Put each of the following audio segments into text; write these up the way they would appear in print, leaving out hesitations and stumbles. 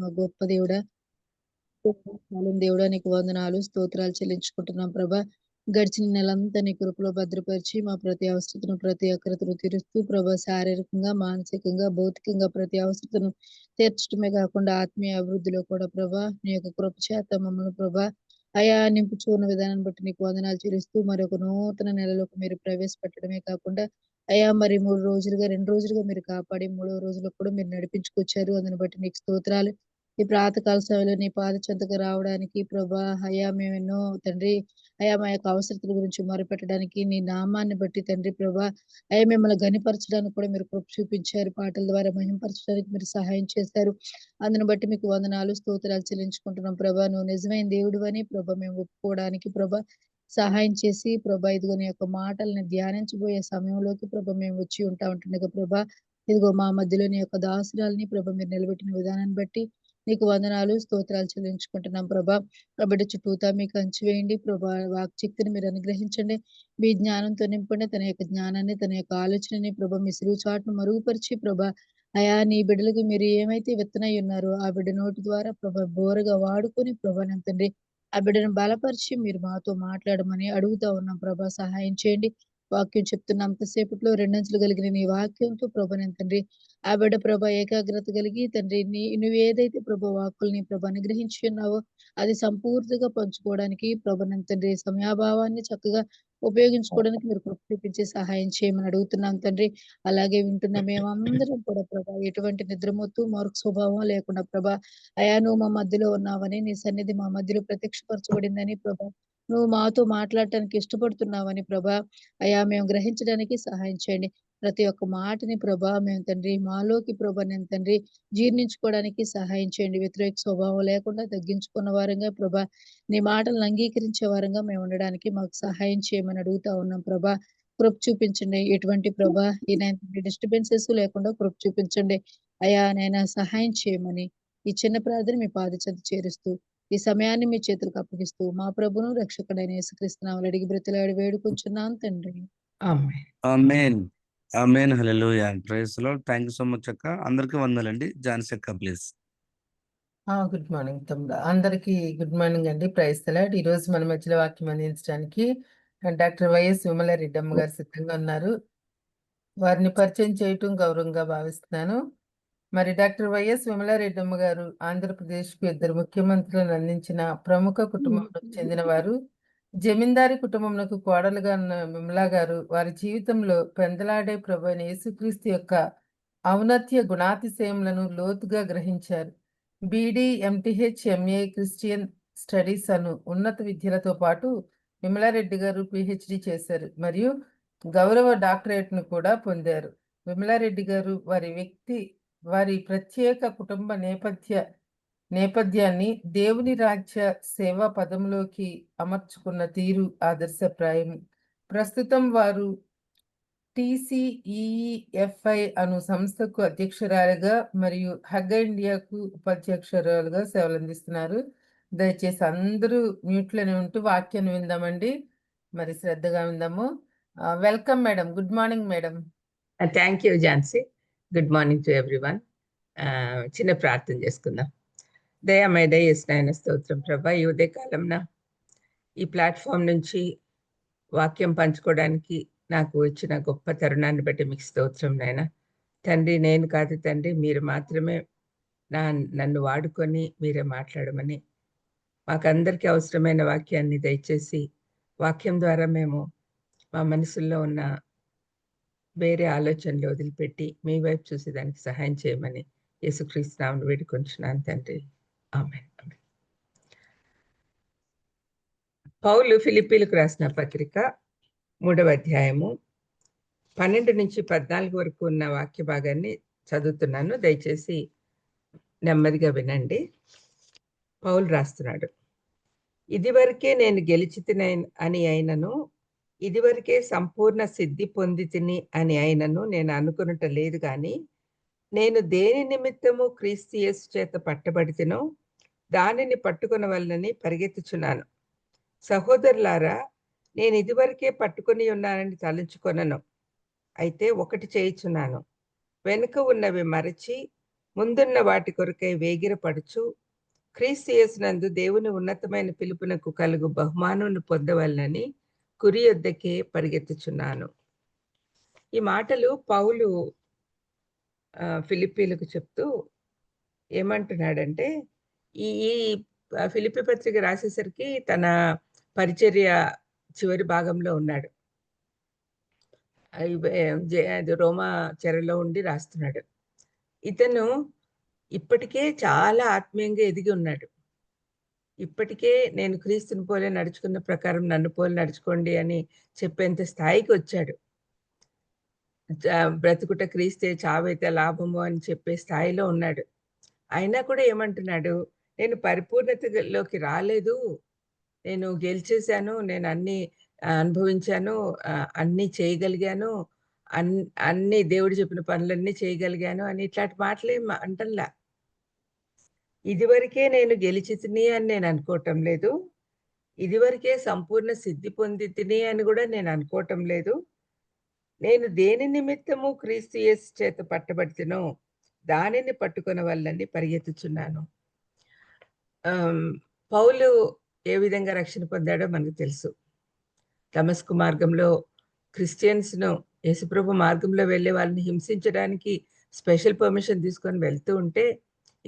మా గొప్ప దేవుడా, దేవుడా నీకు వందనాలు, స్తోత్రాలు చెల్లించుకుంటున్నాం ప్రభా. గడిచిన నెలంతా నీ కృపలో భద్రపరిచి మా ప్రతి అవసరతను, ప్రతి అక్రతను తీరుస్తూ ప్రభా, శారీరకంగా, మానసికంగా, భౌతికంగా ప్రతి అవసరతను తీర్చడమే కాకుండా ఆత్మీయ అభివృద్ధిలో కూడా ప్రభా నీ యొక్క కృప చేత మమ్మల్ని ప్రభా అయా నింపుచూ ఉన్న విధానాన్ని బట్టి నీకు వందనాలు చెల్లిస్తూ మరొక నూతన నెలలోకి మీరు ప్రవేశపెట్టడమే కాకుండా అయ్యా మరి 3 రోజులుగా 2 రోజులుగా మీరు కాపాడి మూడో రోజులకు కూడా మీరు నడిపించుకొచ్చారు. అందుని బట్టి నీకు స్తోత్రాలు. ఈ ప్రాతకాల సమయంలో నీ పాద చెంతకు రావడానికి ప్రభా అయ్యా మేమెన్నో తండ్రి అయ్యా మా యొక్క అవసరతల గురించి మొరపెట్టడానికి నీ నామాన్ని బట్టి తండ్రి ప్రభా అయ్యా మిమ్మల్ని ఘనపరచడానికి కూడా మీరు కృప చూపించారు. పాటల ద్వారా మహింపరచడానికి మీరు సహాయం చేశారు. అందుని బట్టి మీకు వందనాలు, స్తోత్రాలు చెల్లించుకుంటున్నాం ప్రభా. నువ్వు నిజమైన దేవుడివని ప్రభా మేము ఒప్పుకోవడానికి ప్రభా సహాయం చేసి ప్రభా ఇదిగో నీ యొక్క మాటల్ని ధ్యానించబోయే సమయంలోకి ప్రభా మేము వచ్చి ఉంటా ఉంటుండగా ప్రభా ఇదిగో మా మధ్యలో నీ యొక్క దాసురాల్ని ప్రభా మీరు నిలబెట్టిన విధానాన్ని బట్టి నీకు వందనాలు, స్తోత్రాలు చెల్లించుకుంటున్నాం ప్రభా. కాబట్టి చుట్టూతా మీకు కంచి వేయండి ప్రభా. వాక్శక్తిని మీరు అనుగ్రహించండి. మీ జ్ఞానంతో నింపండి. తన యొక్క జ్ఞానాన్ని, తన యొక్క ఆలోచనని ప్రభా మీ సిలువ చాటును మరుగుపరిచి ప్రభా అయా నీ బిడ్డలకు మీరు ఏమైతే విత్తనై ఉన్నారో ఆ బిడ్డ నోటి ద్వారా ప్రభా బోరగా వాడుకొని ప్రభా నా తండ్రి ఆ బిడ్డను బలపరిచి మీరు మాతో మాట్లాడమని అడుగుతా ఉన్నాం ప్రభా. సహాయం చేయండి. వాక్యం చెప్తున్న అంతసేపట్లో రెండంచులు కలిగిన నీ వాక్యంతో ప్రభా నేను తండ్రి ఆ బిడ్డ ప్రభా ఏకాగ్రత కలిగి తండ్రి నువ్వు ఏదైతే ప్రభా వాక్కుల్ని ప్రభా అనుగ్రహించి ఉన్నావో అది సంపూర్తిగా పంచుకోవడానికి ప్రభా నేను తండ్రి సమయాభావాన్ని చక్కగా ఉపయోగించుకోవడానికి మీరు కృప చూపించి సహాయం చేయమని అడుగుతున్నాం తండ్రి. అలాగే వింటున్న మేమందరం కూడా ప్రభా ఎటువంటి నిద్రమొత్తు మరొక స్వభావం లేకుండా ప్రభా అయా నువ్వు మా మధ్యలో ఉన్నావని, నీ సన్నిధి మా మధ్యలో ప్రత్యక్షపరచబడిందని ప్రభా, నువ్వు మాతో మాట్లాడటానికి ఇష్టపడుతున్నావని ప్రభా, అయా మేము గ్రహించడానికి సహాయం చేయండి. ప్రతి ఒక్క మాటని ప్రభా మేము తండ్రి మాలోకి ప్రభా నేను తండ్రి జీర్ణించుకోవడానికి సహాయం చేయండి. వ్యతిరేక స్వభావం లేకుండా తగ్గించుకున్న వారంగా ప్రభా నీ మాటలను అంగీకరించే వారంగా మేము ఉండడానికి మాకు సహాయం చేయమని అడుగుతా ఉన్నాం ప్రభా. కృప చూపించండి. ఎటువంటి ప్రభా ఈ డిస్టర్బెన్సెస్ లేకుండా కృప చూపించండి. అయా నైనా సహాయం చేయమని ఈ చిన్న ప్రార్థన మీ పాద చెంత చేరుస్తూ ఈ సమయాన్ని మీ చేతులకు అప్పగిస్తూ మా ప్రభును రక్షకుడైన యేసుక్రీస్తు నామములో అడిగి బ్రతిలాడి వేడుకుంటున్నాను తండ్రి. ఆమేన్. ఆమేన్. ఆమేన్. హల్లెలూయా. Praise the Lord. Thank you so much అక్క. అందరికీ వందనాలండి. జాన్సీ అక్క ప్లీజ్. గుడ్ మార్నింగ్ తమ్ముడు. అందరికీ గుడ్ మార్నింగ్ అండి. Praise the Lord. ఈరోజు మన మధ్యలో వాక్యం అందించడానికి డాక్టర్ వైఎస్ విమలారెడ్డమ్మ గారు సిద్ధంగా ఉన్నారు. వారిని పరిచయం చేయటం గౌరవంగా భావిస్తున్నాను. మరి డాక్టర్ వైఎస్ విమలారెడ్డమ్మ గారు ఆంధ్రప్రదేశ్కు 2 ముఖ్యమంత్రులను అందించిన ప్రముఖ కుటుంబంలో చెందినవారు. జమీందారీ కుటుంబంలోకి కోడలుగా ఉన్న విమలా గారు వారి జీవితంలో పెందలాడే ప్రభు అయిన యేసుక్రీస్తు యొక్క ఔన్నత్య గుణాతిశయములను లోతుగా గ్రహించారు. BD, MTh, MA Christian studies అను ఉన్నత విద్యలతో పాటు విమలారెడ్డి గారు పిహెచ్డి చేశారు మరియు గౌరవ డాక్టరేట్ను కూడా పొందారు. విమలారెడ్డి గారు వారి ప్రత్యేక కుటుంబ నేపథ్యాన్ని దేవుని రాజ్య సేవా పదంలోకి అమర్చుకున్న తీరు ఆదర్శప్రాయం. ప్రస్తుతం వారు TCEEFI అను సంస్థకు అధ్యక్షురాలుగా మరియు హగ్ ఇండియాకు ఉపాధ్యక్షురాలుగా సేవలందిస్తున్నారు. దయచేసి అందరూ మ్యూట్లోనే ఉంటూ వాక్యాన్ని విందామండి. మరి శ్రద్ధగా విందాము. Welcome madam. Good morning madam. Thank you Jhansi. Good morning to everyone. చిన్న ప్రార్థన చేసుకుందాం. దయామయ దయచేసిన స్తోత్రం ప్రభా. ఈ ఉదయకాలంన ఈ ప్లాట్ఫామ్ నుంచి వాక్యం పంచుకోవడానికి నాకు వచ్చిన గొప్ప తరుణాన్ని బట్టి మీకు స్తోత్రం నాయన. తండ్రి నేను కాదు తండ్రి, మీరు మాత్రమే నన్ను వాడుకొని మీరే మాట్లాడమని మాకందరికీ అవసరమైన వాక్యాన్ని దయచేసి వాక్యం ద్వారా మేము మా మనసుల్లో ఉన్న వేరే ఆలోచనలు వదిలిపెట్టి మీ వైపు చూసేదానికి సహాయం చేయమని యేసుక్రీస్తు నామమున వేడుకొంచున్నాను తండ్రి. ఆమేన్. పౌలు ఫిలిప్పీలకు రాసిన పత్రిక 3వ అధ్యాయము 12 నుంచి 14 వరకు ఉన్న వాక్య భాగాన్ని చదువుతున్నాను. దయచేసి నెమ్మదిగా వినండి. పౌలు రాస్తున్నాడు, ఇదివరకే నేను అని అయినను, ఇదివరకే సంపూర్ణ సిద్ధి పొందితిని అని అయినను నేను అనుకునుట లేదు గాని, నేను దేని నిమిత్తము క్రీస్తు యేసు చేత పట్టబడితినో దానిని పట్టుకొనవలెనని పరిగెత్తుచున్నాను. సహోదరులారా, నేను ఇదివరకే పట్టుకొని ఉన్నానని తలంచుకొనను. అయితే ఒకటి చేయుచున్నాను, వెనుక ఉన్నవి మరచి ముందున్న వాటి కొరకై వేగిరపడుచు క్రీస్తు యేసునందు దేవుని ఉన్నతమైన పిలుపునకు కలుగు బహుమానమును పొందవలనని కురి యొద్దకే పరిగెత్తుచున్నాను. ఈ మాటలు పౌలు ఫిలిప్పీలకు చెప్తూ ఏమంటున్నాడంటే, ఈ ఈ ఫిలిప్పీ పత్రిక రాసేసరికి తన పరిచర్య చివరి భాగంలో ఉన్నాడు. అది రోమా చెరలో ఉండి రాస్తున్నాడు. ఇతను ఇప్పటికే చాలా ఆత్మీయంగా ఎదిగి ఉన్నాడు. ఇప్పటికే నేను క్రీస్తుని పోలే నడుచుకున్న ప్రకారం నన్ను పోలి నడుచుకోండి అని చెప్పేంత స్థాయికి వచ్చాడు. బ్రతుకుట క్రీస్తే, చావైతే లాభము అని చెప్పే స్థాయిలో ఉన్నాడు. అయినా కూడా ఏమంటున్నాడు, నేను పరిపూర్ణతలోకి రాలేదు, నేను గెలిచేశాను, నేను అన్ని అనుభవించాను, అన్నీ చేయగలిగాను, అన్ని దేవుడు చెప్పిన పనులన్నీ చేయగలిగాను అని ఇట్లాంటి మాటలేం అంటల్లా. ఇదివరకే నేను గెలిచి తిని అని నేను అనుకోవటం లేదు, ఇదివరకే సంపూర్ణ సిద్ధి పొంది తిని అని కూడా నేను అనుకోవటం లేదు. నేను దేని నిమిత్తము క్రీస్తు యేసు చేత పట్టబడితినో దానిని పట్టుకున్న వాళ్ళని పరిగెత్తుచున్నాను. పౌలు ఏ విధంగా రక్షణ పొందాడో మనకు తెలుసు. దమస్కు మార్గంలో క్రిస్టియన్స్ను, యేసుప్రభు మార్గంలో వెళ్ళే వాళ్ళని హింసించడానికి స్పెషల్ పర్మిషన్ తీసుకొని వెళ్తూ ఉంటే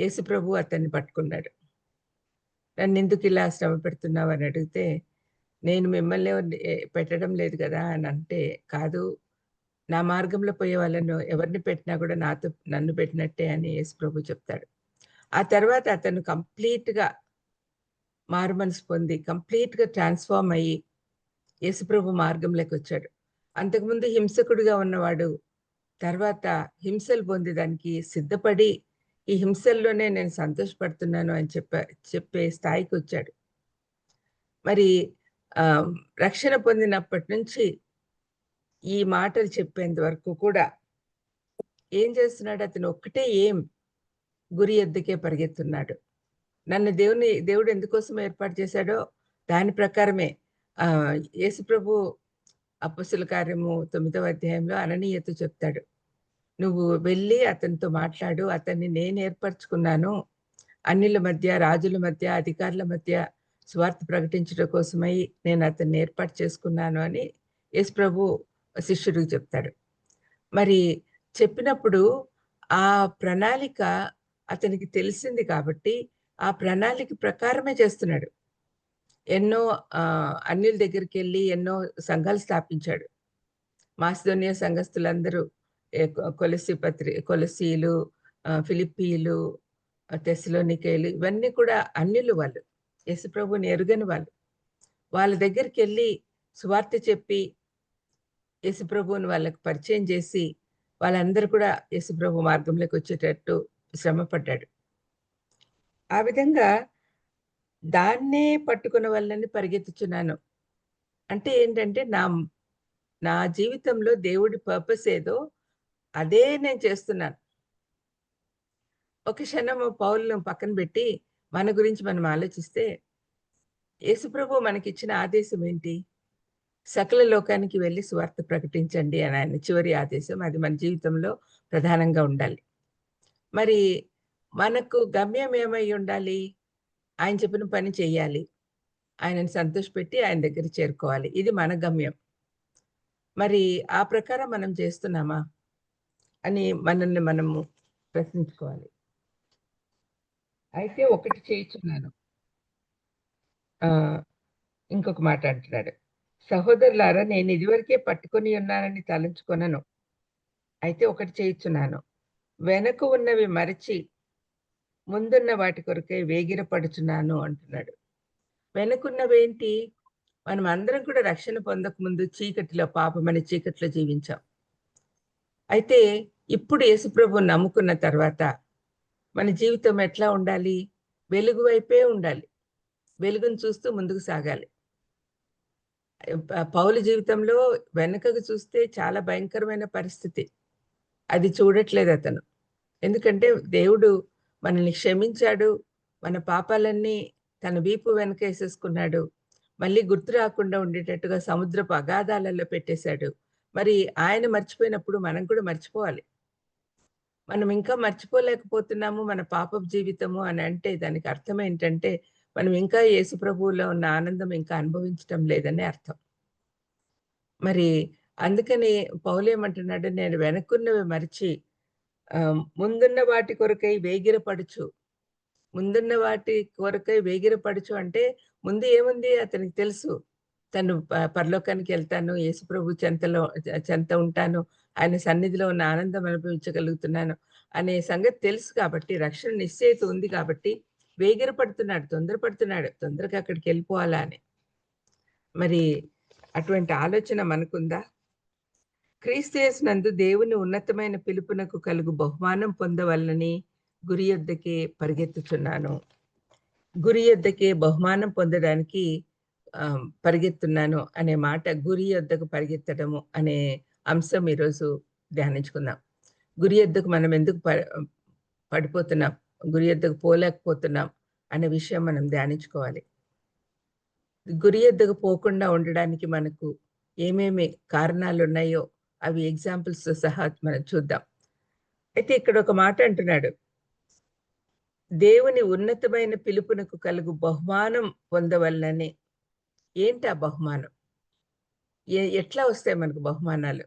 యేసుప్రభు అతన్ని పట్టుకున్నాడు. నన్ను ఎందుకు ఇలా శ్రమ పెడుతున్నావు అని అడిగితే, నేను మిమ్మల్ని పెట్టడం లేదు కదా అని అంటే, కాదు, నా మార్గంలో పోయే వాళ్ళను ఎవరిని పెట్టినా కూడా నన్ను పెట్టినట్టే అని యేసుప్రభు చెప్తాడు. ఆ తర్వాత అతను కంప్లీట్గా మారు మనసు పొంది కంప్లీట్గా ట్రాన్స్ఫార్మ్ అయ్యి యేసుప్రభు మార్గంలోకి వచ్చాడు. అంతకుముందు హింసకుడిగా ఉన్నవాడు తర్వాత హింసలు పొందేదానికి సిద్ధపడి ఈ హింసల్లోనే నేను సంతోషపడుతున్నాను అని చెప్పే స్థాయికి వచ్చాడు. మరి రక్షణ పొందినప్పటి నుంచి ఈ మాటలు చెప్పేంత వరకు కూడా ఏం చేస్తున్నాడు? అతను ఒక్కటే గురి ఎద్దుకే పరిగెత్తున్నాడు. నన్ను దేవుడు ఎందుకోసం ఏర్పాటు చేశాడో దాని ప్రకారమే యేసుప్రభు అపొస్తలుల కార్యము 9వ అధ్యాయంలో అననీయతో చెప్తాడు, నువ్వు వెళ్ళి అతనితో మాట్లాడు, అతన్ని నేను ఏర్పరచుకున్నాను, అన్యుల మధ్య, రాజుల మధ్య, అధికారుల మధ్య స్వార్థ ప్రకటించడం కోసమై నేను అతన్ని ఏర్పాటు చేసుకున్నాను అని యేసుప్రభు శిష్యుడికి చెప్తాడు. మరి చెప్పినప్పుడు ఆ ప్రణాళిక అతనికి తెలిసింది కాబట్టి ఆ ప్రణాళిక ప్రకారమే చేస్తున్నాడు. ఎన్నో అన్యుల దగ్గరికి వెళ్ళి ఎన్నో సంఘాలు స్థాపించాడు. మాసిదోనియా సంఘస్థులందరూ కొలసీలు, ఫిలిప్పీలు, తెస్సలోనికేయులు ఇవన్నీ కూడా అన్యులు. వాళ్ళు యేసుప్రభుని ఎరుగని వాళ్ళు. వాళ్ళ దగ్గరికి వెళ్ళి సువార్త చెప్పి యేసుప్రభుని వాళ్ళకు పరిచయం చేసి వాళ్ళందరూ కూడా యేసుప్రభు మార్గంలోకి వచ్చేటట్టు శ్రమ పడ్డాడు. ఆ విధంగా దాన్నే పట్టుకున్న వాళ్ళని పరిగెత్తుచున్నాను అంటే ఏంటంటే, నా జీవితంలో దేవుడి పర్పస్ ఏదో అదే నేను చేస్తున్నాను. ఒక క్షణము పౌలును పక్కన పెట్టి మన గురించి మనం ఆలోచిస్తే, యేసుప్రభు మనకిచ్చిన ఆదేశం ఏంటి? సకల లోకానికి వెళ్ళి సువార్త ప్రకటించండి అని ఆయన చివరి ఆదేశం. అది మన జీవితంలో ప్రధానంగా ఉండాలి. మరి మనకు గమ్యం ఏమై ఉండాలి? ఆయన చెప్పిన పని చెయ్యాలి, ఆయనను సంతోషపెట్టి ఆయన దగ్గర చేరుకోవాలి. ఇది మన గమ్యం. మరి ఆ ప్రకారం మనం చేస్తున్నామా అని మనల్ని మనము ప్రశ్నించుకోవాలి. అయితే ఒకటి చేయుచున్నాను, ఇంకొక మాట అంటున్నాడు, సహోదరులారా, నేను ఇదివరకే పట్టుకొని ఉన్నానని తలంచుకొనను. అయితే ఒకటి చేయుచున్నాను, వెనక ఉన్నవి మరచి ముందున్న వాటి కొరకే వేగిరపడుచున్నాను అంటున్నాడు. వెనుకున్నవేంటి? మనం అందరం కూడా రక్షణ పొందక ముందు చీకటిలో, పాపమనే చీకటిలో జీవించాం. అయితే ఇప్పుడు యేసుప్రభుని నమ్ముకున్న తర్వాత మన జీవితం ఎట్లా ఉండాలి? వెలుగు వైపే ఉండాలి. వెలుగును చూస్తూ ముందుకు సాగాలి. పౌలు జీవితంలో వెనుకకు చూస్తే చాలా భయంకరమైన పరిస్థితి. అది చూడట్లేదు అతను. ఎందుకంటే దేవుడు మనల్ని క్షమించాడు, మన పాపాలన్నీ తన వీపు వెనక వేసేసుకున్నాడు, మళ్ళీ గుర్తు రాకుండా ఉండేటట్టుగా సముద్రపు అగాధాలలో పెట్టేశాడు. మరి ఆయన మర్చిపోయినప్పుడు మనం కూడా మర్చిపోవాలి. మనం ఇంకా మర్చిపోలేకపోతున్నాము మన పాపపు జీవితము అని అంటే దానికి అర్థం ఏంటంటే మనం ఇంకా యేసు ప్రభువులో ఉన్న ఆనందం ఇంకా అనుభవించటం లేదని అర్థం. మరి అందుకని పౌలేమంటున్నాడు, నేను వెనక్కున్నవి మరిచి ముందున్న వాటి కొరకై వేగిరపడుచు. ముందున్న వాటి కొరకై వేగిరపడుచు అంటే ముందు ఏముంది అతనికి తెలుసు. తను పరలోకానికి వెళ్తాను, యేసుప్రభు చెంత ఉంటాను, ఆయన సన్నిధిలో ఉన్న ఆనందం అనుభవించగలుగుతున్నాను అనే సంగతి తెలుసు కాబట్టి, రక్షణ నిశ్చయిత ఉంది కాబట్టి వేగిరపడుతున్నాడు, తొందరపడుతున్నాడు, తొందరగా అక్కడికి వెళ్ళిపోవాలా అని. మరి అటువంటి ఆలోచన మనకుందా? క్రీస్తు యేసునందు దేవుని ఉన్నతమైన పిలుపునకు కలుగు బహుమానం పొందవలనని గురి యొద్దకే పరిగెత్తుచున్నాను. గురి యొద్దకే బహుమానం పొందడానికి పరిగెత్తున్నాను అనే మాట, గురి యొద్దకు పరిగెత్తడము అనే అంశం ఈరోజు ధ్యానించుకుందాం. గురి యొద్దకు మనం ఎందుకు పడిపోతున్నాం, గురి యొద్దకు పోలేకపోతున్నాం అనే విషయం మనం ధ్యానించుకోవాలి. గురి యొద్దకు పోకుండా ఉండడానికి మనకు ఏమేమి కారణాలు ఉన్నాయో అవి ఎగ్జాంపుల్స్ సహా మనం చూద్దాం. అయితే ఇక్కడ ఒక మాట అంటున్నాడు, దేవుని ఉన్నతమైన పిలుపునకు కలుగు బహుమానం పొందవలనని. ఏంటి ఆ బహుమానం? ఎట్లా వస్తాయి మనకు బహుమానాలు?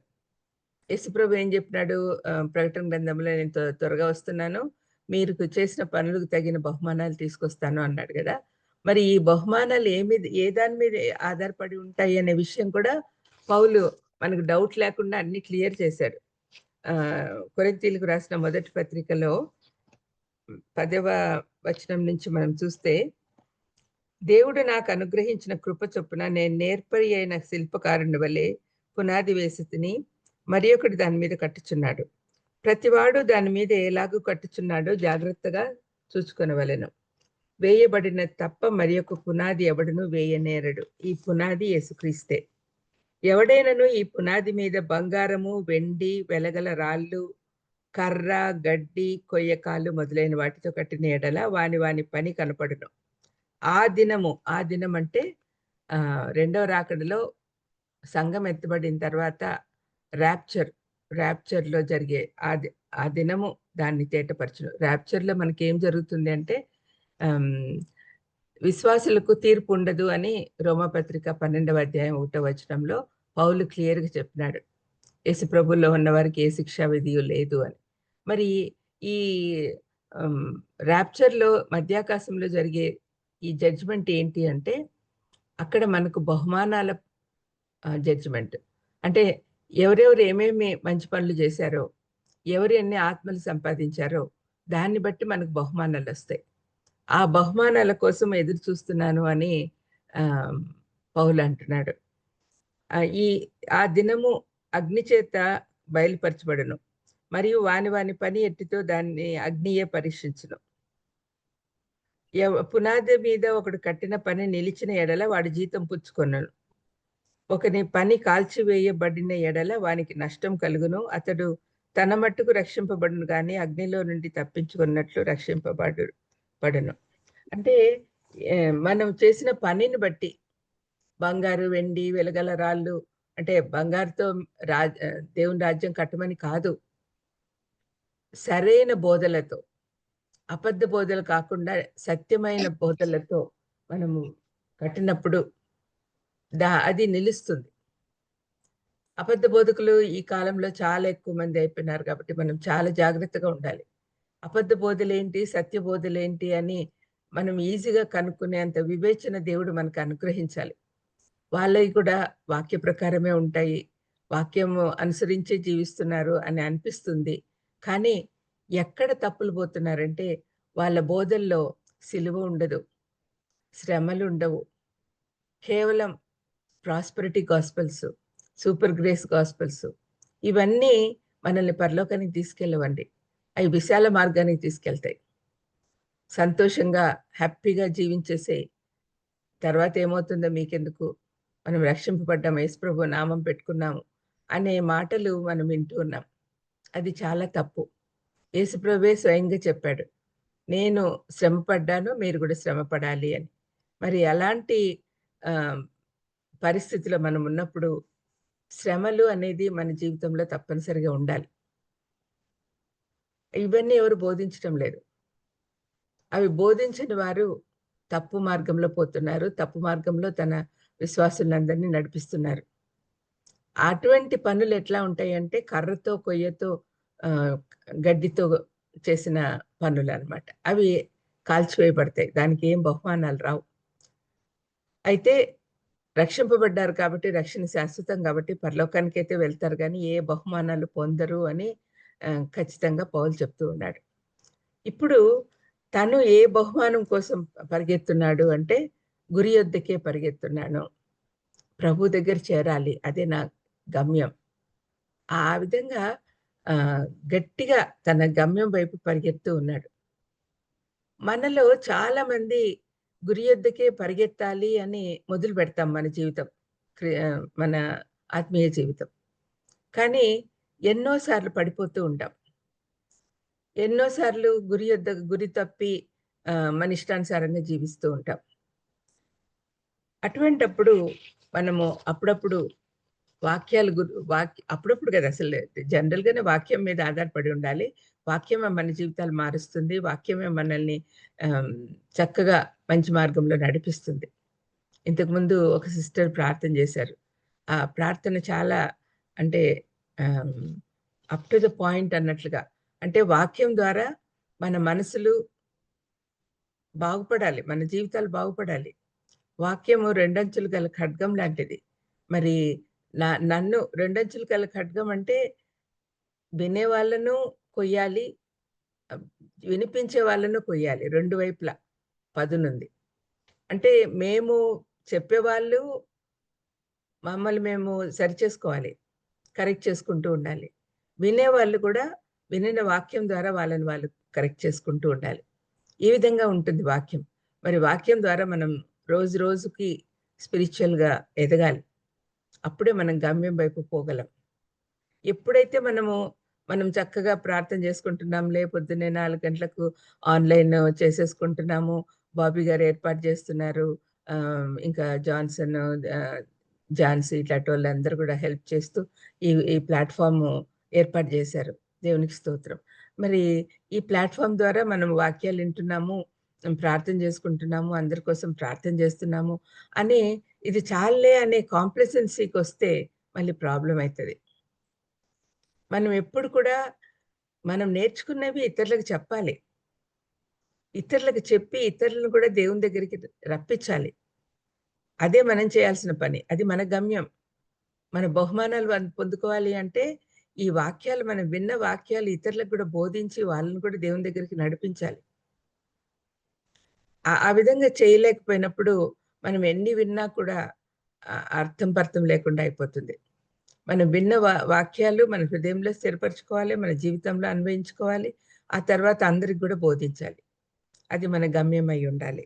యేసుప్రభు ఏం చెప్పినాడు ప్రకటన గ్రంథంలో, నేను త్వరగా వస్తున్నాను, మీరు చేసిన పనులకు తగిన బహుమానాలు తీసుకొస్తాను అన్నాడు కదా. మరి ఈ బహుమానాలు ఏ దాని మీద ఆధారపడి ఉంటాయి అనే విషయం కూడా పౌలు మనకు డౌట్ లేకుండా అన్ని క్లియర్ చేశాడు. కొరింథీయులకు రాసిన మొదటి పత్రికలో 10వ వచనం నుంచి మనం చూస్తే, దేవుడు నాకు అనుగ్రహించిన కృప చొప్పున నేను నేర్పరి అయిన శిల్పకారుని వలె పునాది వేసి తిని మరి ఒకటి దాని మీద కట్టుచున్నాడు. ప్రతివాడు దాని మీద ఎలాగూ కట్టుచున్నాడో జాగ్రత్తగా చూసుకొనవలెను. వేయబడిన తప్ప మరి ఒక పునాది ఎవడును వేయనేరడు. ఈ పునాది యేసుక్రీస్తే. ఎవడైనను ఈ పునాది మీద బంగారము, వెండి, వెలగల రాళ్ళు, కర్ర, గడ్డి, కొయ్యకాలు మొదలైన వాటితో కట్టిన ఎడల వాని పని కనపడును. ఆ దినం అంటే రెండవ రాకడలో సంఘం ఎత్తబడిన తర్వాత ర్యాప్చర్లో జరిగే ఆ దినము దాన్ని తేటపరచును. ర్యాప్చర్లో మనకి ఏం జరుగుతుంది అంటే విశ్వాసులకు తీర్పు ఉండదు అని రోమాపత్రిక 12వ అధ్యాయం 1వ వచనంలో పౌలు క్లియర్గా చెప్పినాడు. యేసు ప్రభువులో ఉన్న వారికి ఏ శిక్షా విధియు లేదు అని. మరి ఈ ర్యాప్చర్లో మధ్యాకాశంలో జరిగే ఈ జడ్జిమెంట్ ఏంటి అంటే, అక్కడ మనకు బహుమానాల జడ్జిమెంట్. అంటే ఎవరెవరు ఏమేమి మంచి పనులు చేశారో, ఎవరు ఎన్ని ఆత్మలు సంపాదించారో దాన్ని బట్టి మనకు బహుమానాలు వస్తాయి. ఆ బహుమానాల కోసం ఎదురు చూస్తున్నాను అని పౌలు అంటున్నాడు. ఆ దినము అగ్ని చేత బయలుపరచబడును, మరియు వాని పని ఎట్టితో దాన్ని అగ్నియే పరీక్షించును. పునాది మీద ఒకడు కట్టిన పని నిలిచిన ఎడల వాడి జీతం పుచ్చుకొనను. ఒకని పని కాల్చివేయబడిన ఎడల వానికి నష్టం కలుగును. అతడు తన మట్టుకు రక్షింపబడును కానీ అగ్నిలో నుండి తప్పించుకున్నట్లు రక్షింపబడును. అంటే మనం చేసిన పనిని బట్టి, బంగారు, వెండి, వెలగల రాళ్ళు అంటే బంగారుతో దేవుని రాజ్యం కట్టమని కాదు, సరైన బోధలతో, అబద్ధ బోధలు కాకుండా సత్యమైన బోధలతో మనము కట్టినప్పుడు అది నిలుస్తుంది. అబద్ధ బోధకులు ఈ కాలంలో చాలా ఎక్కువ మంది అయిపోయినారు కాబట్టి మనం చాలా జాగ్రత్తగా ఉండాలి. అబద్ధ బోధలేంటి, సత్య బోధలేంటి అని మనం ఈజీగా కనుక్కునేంత వివేచన దేవుడు మనకు అనుగ్రహించాలి. వాళ్ళవి కూడా వాక్య ప్రకారమే ఉంటాయి, వాక్యము అనుసరించే జీవిస్తున్నారు అని అనిపిస్తుంది. కానీ ఎక్కడ తప్పులు పోతున్నారంటే, వాళ్ళ బోధల్లో సిలువ ఉండదు, శ్రమలు ఉండవు, కేవలం prosperity gospels, super grace gospels, ఇవన్నీ మనల్ని పరలోకానికి తీసుకెళ్ళవండి. అవి విశాల మార్గానికి తీసుకెళ్తాయి. సంతోషంగా హ్యాపీగా జీవించేసే తర్వాత ఏమవుతుందో మీకెందుకు, మనం రక్షింపబడ్డాం, యేసుప్రభు నామం పెట్టుకున్నాము అనే మాటలు మనం వింటూ ఉన్నాం. అది చాలా తప్పు. యేసుప్రభువే స్వయంగా చెప్పాడు, నేను శ్రమ పడ్డాను, మీరు కూడా శ్రమ పడాలి అని. మరి అలాంటి పరిస్థితిలో మనం ఉన్నప్పుడు శ్రమలు అనేది మన జీవితంలో తప్పనిసరిగా ఉండాలి. ఇవన్నీ ఎవరు బోధించడం లేదు. అవి బోధించని వారు తప్పు మార్గంలో పోతున్నారు. తప్పు మార్గంలో తన విశ్వాసులందరినీ నడిపిస్తున్నారు. అటువంటి పనులు ఎట్లా ఉంటాయంటే కర్రతో, కొయ్యతో, గడ్డితో చేసిన పనులనమాట. అవి కాల్చివేయబడతాయి. దానికి ఏం బహుమానాలు రావు. అయితే రక్షింపబడ్డారు కాబట్టి, రక్షణ శాశ్వతం కాబట్టి పరలోకానికైతే వెళ్తారు గానీ ఏ బహుమానాలు పొందరు అని ఖచ్చితంగా పౌలు చెప్తూ ఉన్నాడు. ఇప్పుడు తను ఏ బహుమానం కోసం పరిగెత్తున్నాడు అంటే గురి యొద్దకే పరిగెత్తున్నాను. ప్రభు దగ్గర చేరాలి. అదే నా గమ్యం. ఆ విధంగా గట్టిగా తన గమ్యం వైపు పరిగెడుతూ ఉన్నాడు. మనలో చాలా మంది గురి యొద్దకే పరిగెత్తాలి అని మొదలు పెడతాం మన జీవితం. మన ఆత్మీయ జీవితం. కానీ ఎన్నో సార్లు పడిపోతూ ఉంటాం. ఎన్నో సార్లు గురి తప్పి మన ఇష్టానుసారంగా జీవిస్తూ ఉంటాం. అటువంటప్పుడు మనము అప్పుడప్పుడు అప్పుడప్పుడు కదా, అసలు జనరల్‌గానే వాక్యం మీద ఆధారపడి ఉండాలి. వాక్యమే మన జీవితాలు మారుస్తుంది. వాక్యమే మనల్ని చక్కగా మంచి మార్గంలో నడిపిస్తుంది. ఇంతకుముందు ఒక సిస్టర్ ప్రార్థన చేశారు. ఆ ప్రార్థన చాలా అంటే అప్ టు ద పాయింట్ అన్నట్లుగా. అంటే వాక్యం ద్వారా మన మనసులు బాగుపడాలి. మన జీవితాలు బాగుపడాలి. వాక్యము రెండంచులు గల ఖడ్గం లాంటిది. మరి నన్ను రెండంచులు గల ఖడ్గం అంటే వినే వాళ్ళను కొయ్యాలి, వినిపించే వాళ్ళను కొయ్యాలి. 2 వైపులా పదునుంది. అంటే మేము చెప్పేవాళ్ళు మమ్మల్ని మేము సరిచేసుకోవాలి. కరెక్ట్ చేసుకుంటూ ఉండాలి. వినేవాళ్ళు కూడా వినిన వాక్యం ద్వారా వాళ్ళని వాళ్ళు కరెక్ట్ చేసుకుంటూ ఉండాలి. ఈ విధంగా ఉంటుంది వాక్యం. మరి వాక్యం ద్వారా మనం రోజు రోజుకి స్పిరిచువల్‌గా ఎదగాలి. అప్పుడే మనం గమ్యం వైపు పోగలం. ఎప్పుడైతే మనం చక్కగా ప్రార్థన చేసుకుంటున్నాంలే, పొద్దున్నే 4 గంటలకు ఆన్‌లైన్ చేసేసుకుంటున్నాము. బాబీ గారు ఏర్పాటు చేస్తున్నారు. ఇంకా ఝాన్సీ ఇట్లాంటోళ్ళందరూ కూడా హెల్ప్ చేస్తూ ఈ ప్లాట్‌ఫార్మ్ ఏర్పాటు చేశారు. దేవునికి స్తోత్రం. మరి ఈ ప్లాట్‌ఫార్మ్ ద్వారా మనం వాక్యాలు వింటున్నాము, ప్రార్థన చేసుకుంటున్నాము, అందరి కోసం ప్రార్థన చేస్తున్నాము అని ఇది చాలులే అనే కాంప్లసెన్సీకొస్తే మళ్ళీ ప్రాబ్లమ్ అయితది. మనం ఎప్పుడు కూడా మనం నేర్చుకున్నవి ఇతరులకు చెప్పాలి. ఇతరులకు చెప్పి ఇతరులను కూడా దేవుని దగ్గరికి రప్పించాలి. అదే మనం చేయాల్సిన పని. అది మన గమ్యం. మన బహుమానాలు పొందుకోవాలి అంటే ఈ వాక్యాలు, మనం విన్న వాక్యాలు ఇతరులకు కూడా బోధించి వాళ్ళని కూడా దేవుని దగ్గరికి నడిపించాలి. ఆ విధంగా చేయలేకపోయినప్పుడు మనం ఎన్ని విన్నా కూడా అర్థం పర్థం లేకుండా అయిపోతుంది. మనం విన్న వాక్యాలు మన హృదయంలో స్థిరపరచుకోవాలి, మన జీవితంలో అన్వయించుకోవాలి. ఆ తర్వాత అందరికి కూడా బోధించాలి. అది మన గమ్యం అయి ఉండాలి.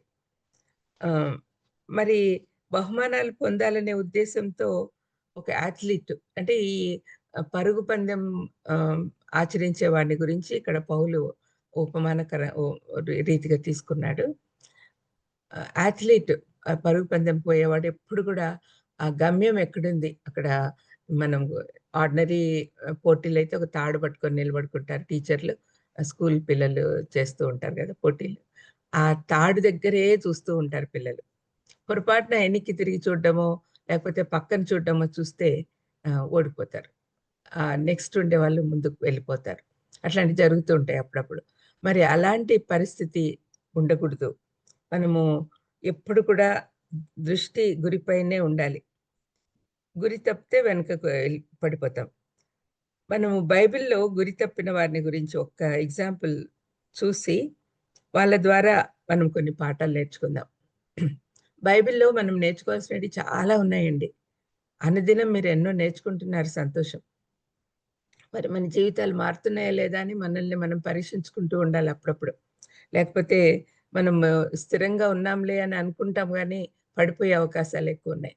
మరి బహుమానాలు పొందాలనే ఉద్దేశంతో ఒక అథ్లీట్ అంటే ఈ పరుగు పందెం ఆచరించే వాడిని గురించి ఇక్కడ పౌలు ఉపమానకర రీతిగా తీసుకున్నాడు. అథ్లీట్ పరుగు పందెం పోయేవాడు ఎప్పుడు కూడా ఆ గమ్యం ఎక్కడుంది అక్కడ. మనం ఆర్డినరీ పోటీలు అయితే ఒక తాడు పట్టుకొని నిలబడుకుంటారు టీచర్లు, స్కూల్ పిల్లలు చేస్తూ ఉంటారు కదా పోటీలు. ఆ తాడు దగ్గరే చూస్తూ ఉంటారు పిల్లలు. పొరపాటున ఎన్నికి తిరిగి చూడడమో లేకపోతే పక్కన చూడడమో చూస్తే ఓడిపోతారు. నెక్స్ట్ ఉండే వాళ్ళు ముందుకు వెళ్ళిపోతారు. అట్లాంటివి జరుగుతూ ఉంటాయి అప్పుడప్పుడు. మరి అలాంటి పరిస్థితి ఉండకూడదు. మనము ఎప్పుడు కూడా దృష్టి గురిపైనే ఉండాలి. గురి తప్పితే వెనుకకు పడిపోతాం. మనము బైబిల్‌లో గురి తప్పిన వారిని గురించి ఒక ఎగ్జాంపుల్ చూసి వాళ్ళ ద్వారా మనం కొన్ని పాఠాలు నేర్చుకుందాం. బైబిల్‌లో మనం నేర్చుకోవాల్సినవి చాలా ఉన్నాయండి. అనుదినం మీరు ఎన్నో నేర్చుకుంటున్నారు, సంతోషం. మరి మన జీవితాలు మారుతున్నాయా లేదా అని మనల్ని మనం పరీక్షించుకుంటూ ఉండాలి అప్పుడప్పుడు. లేకపోతే మనం స్థిరంగా ఉన్నాంలే అని అనుకుంటాం గానీ పడిపోయే అవకాశాలు ఎక్కువున్నాయి.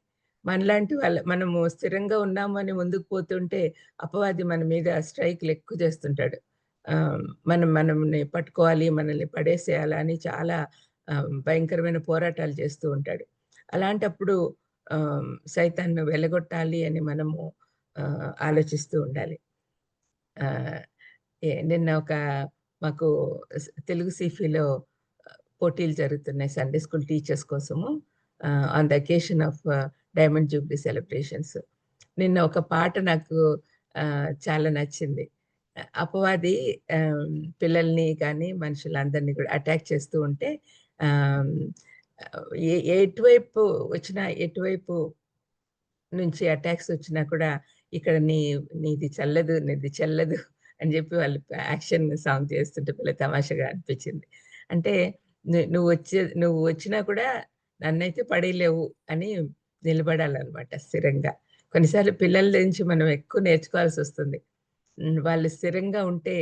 మనము స్థిరంగా ఉన్నాము అని ముందుకు పోతుంటే అపవాది మన మీద స్ట్రైక్‌లు ఎక్కువ చేస్తుంటాడు. మనల్ని పట్టుకోవాలి, మనల్ని పడేసేయాలి అని చాలా భయంకరమైన పోరాటాలు చేస్తూ ఉంటాడు. అలాంటప్పుడు సైతాన్ను వెళ్లగొట్టాలి అని మనము ఆలోచిస్తూ ఉండాలి. నిన్న ఒక మాకు తెలుగు సిఫీలో పోటీలు జరుగుతున్నాయి సండే స్కూల్ టీచర్స్ కోసము on the occasion of diamond Jubilee celebrations. నిన్న ఒక పాట నాకు చాలా నచ్చింది. అపవాది పిల్లల్ని కానీ మనుషులందరినీ కూడా అటాక్ చేస్తూ ఉంటే ఎటువైపు వచ్చినా, ఎటువైపు నుంచి అటాక్స్ వచ్చినా కూడా ఇక్కడ నీది చల్లదు, నీది చెల్లదు అని చెప్పి వాళ్ళు యాక్షన్ సాంగ్ చేస్తుంటే పిల్ల తమాషగా అనిపించింది. అంటే నువ్వు వచ్చినా కూడా నన్నైతే పడేయలేవు అని నిలబడాలన్నమాట స్థిరంగా. కొన్నిసార్లు పిల్లల నుంచి మనం ఎక్కువ నేర్చుకోవాల్సి వస్తుంది. వాళ్ళు స్థిరంగా ఉంటే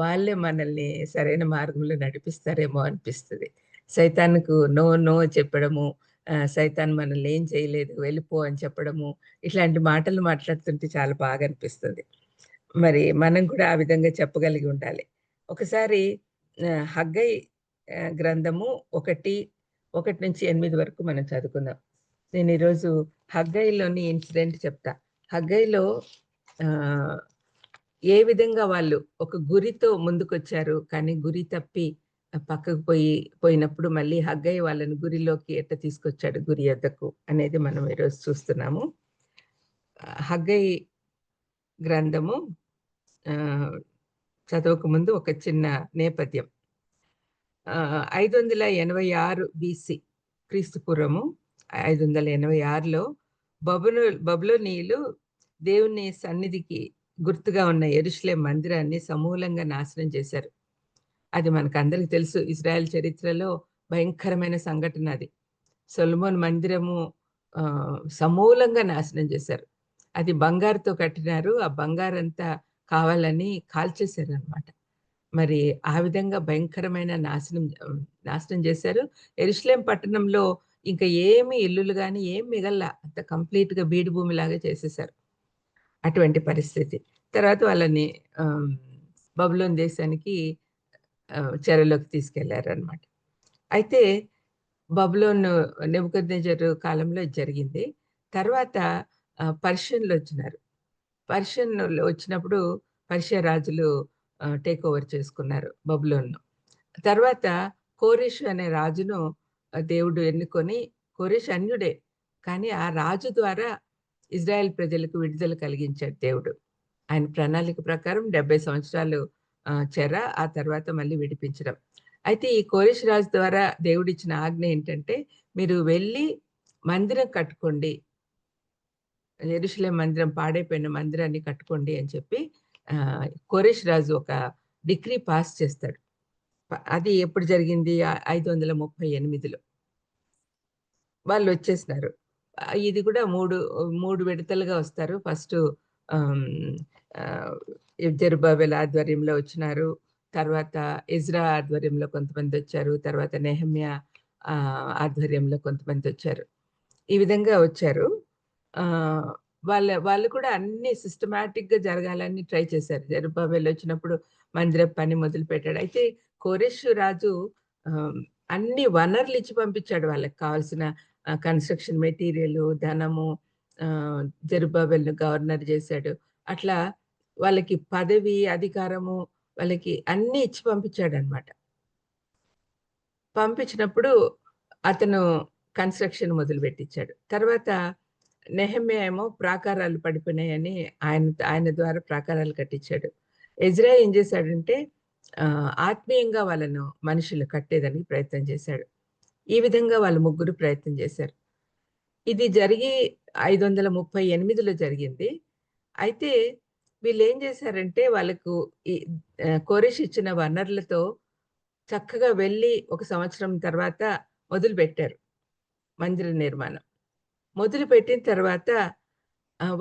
వాళ్ళే మనల్ని సరైన మార్గంలో నడిపిస్తారేమో అనిపిస్తుంది. సైతాన్కు నో నో చెప్పడము, సైతాన్ మనల్ని ఏం చేయలేదు వెళ్ళిపో అని చెప్పడము, ఇట్లాంటి మాటలు మాట్లాడుతుంటే చాలా బాగా అనిపిస్తుంది. మరి మనం కూడా ఆ విధంగా చెప్పగలిగి ఉండాలి. ఒకసారి హగ్గై గ్రంథము 1:1-8 వరకు మనం చదువుకుందాం. నేను ఈరోజు హగ్గైలోని ఇన్సిడెంట్ చెప్తా. హగ్గైలో ఏ విధంగా వాళ్ళు ఒక గురితో ముందుకొచ్చారు, కానీ గురి తప్పి పక్కకు పోయినప్పుడు మళ్ళీ హగ్గై వాళ్ళని గురిలోకి ఎట్ట తీసుకొచ్చాడు, గురి యొద్దకు అనేది మనం ఈరోజు చూస్తున్నాము. హగ్గై గ్రంథము చదవక ముందు ఒక చిన్న నేపథ్యం. 586 BC క్రీస్తు పూర్వము 586లో బబులోనీయులు దేవుని సన్నిధికి గుర్తుగా ఉన్న యెరూషలేం మందిరాన్ని సమూలంగా నాశనం చేశారు. అది మనకు అందరికి తెలుసు. ఇజ్రాయెల్ చరిత్రలో భయంకరమైన సంఘటన అది. సొలొమోన్ మందిరము సమూలంగా నాశనం చేశారు. అది బంగారుతో కట్టినారు. ఆ బంగారంతా కావాలని కాల్చేశారు అనమాట. మరి ఆ విధంగా భయంకరమైన నాశనం చేశారు. యెరూషలేం పట్టణంలో ఇంకా ఏమి ఇల్లులు కానీ ఏం మిగల్లా, అంత కంప్లీట్గా బీడు భూమిలాగా చేసేసారు. అటువంటి పరిస్థితి. తర్వాత వాళ్ళని బబులోన్ దేశానికి చెరలోకి తీసుకెళ్లారనమాట. అయితే బబులోన్ నెబుకద్నెజరు కాలంలో జరిగింది. తర్వాత పర్షియన్లు వచ్చినారు. పర్షియన్లు వచ్చినప్పుడు పర్షియా రాజులు టేక్ ఓవర్ చేసుకున్నారు బబులోన్ను. తర్వాత కోరెషు అనే రాజును దేవుడు ఎన్నుకొని, కోరెషు అన్యుడే కానీ ఆ రాజు ద్వారా ఇజ్రాయెల్ ప్రజలకు విడుదల కలిగించాడు దేవుడు. ఆయన ప్రణాళిక ప్రకారం 70 సంవత్సరాలు చెర, ఆ తర్వాత మళ్ళీ విడిపించడం. అయితే ఈ కోరెషు రాజు ద్వారా దేవుడిచ్చిన ఆజ్ఞ ఏంటంటే, మీరు వెళ్ళి మందిరం కట్టుకోండి, యెరూషలేం మందిరం, పాడైపోయిన మందిరాన్ని కట్టుకోండి అని చెప్పి కోరెషు రాజు ఒక డిక్రీ పాస్ చేస్తాడు. అది ఎప్పుడు జరిగింది? 538లో వాళ్ళు వచ్చేసినారు. ఇది కూడా మూడు విడతలుగా వస్తారు. ఫస్ట్ జెరుబ్బాబెల్ ఆధ్వర్యంలో వచ్చినారు. తర్వాత ఎజ్రా ఆధ్వర్యంలో కొంతమంది వచ్చారు. తర్వాత నెహెమ్యా ఆధ్వర్యంలో కొంతమంది వచ్చారు. ఈ విధంగా వచ్చారు. వాళ్ళు కూడా అన్ని సిస్టమాటిక్గా జరగాలని ట్రై చేశారు. జెరుబ్బాబెల్ వచ్చినప్పుడు మందిర పని మొదలు పెట్టాడు. అయితే కోరెషు రాజు అన్ని వనరులు ఇచ్చి పంపించాడు. వాళ్ళకి కావాల్సిన కన్స్ట్రక్షన్ మెటీరియల్, ధనము, జెరుబ్బాబెల్ను గవర్నర్ చేశాడు. అట్లా వాళ్ళకి పదవి, అధికారము, వాళ్ళకి అన్ని ఇచ్చి పంపించాడు అనమాట. పంపించినప్పుడు అతను కన్స్ట్రక్షన్ మొదలు పెట్టించాడు. తర్వాత నెహెమ్యా ఏమో ప్రాకారాలు పడిపోయినాయని ఆయన ద్వారా ప్రాకారాలు కట్టించాడు. ఎజ్రా ఏం చేశాడంటే ఆత్మీయంగా వాళ్ళను మనుషులు కట్టేదానికి ప్రయత్నం చేశాడు. ఈ విధంగా వాళ్ళు ముగ్గురు ప్రయత్నం చేశారు. ఇది జరిగి 538లో జరిగింది. అయితే వీళ్ళు ఏం చేశారంటే, వాళ్ళకు ఈ కోరెషు ఇచ్చిన వనరులతో చక్కగా వెళ్ళి 1 సంవత్సరం తర్వాత మొదలుపెట్టారు మందిర నిర్మాణం. మొదలుపెట్టిన తర్వాత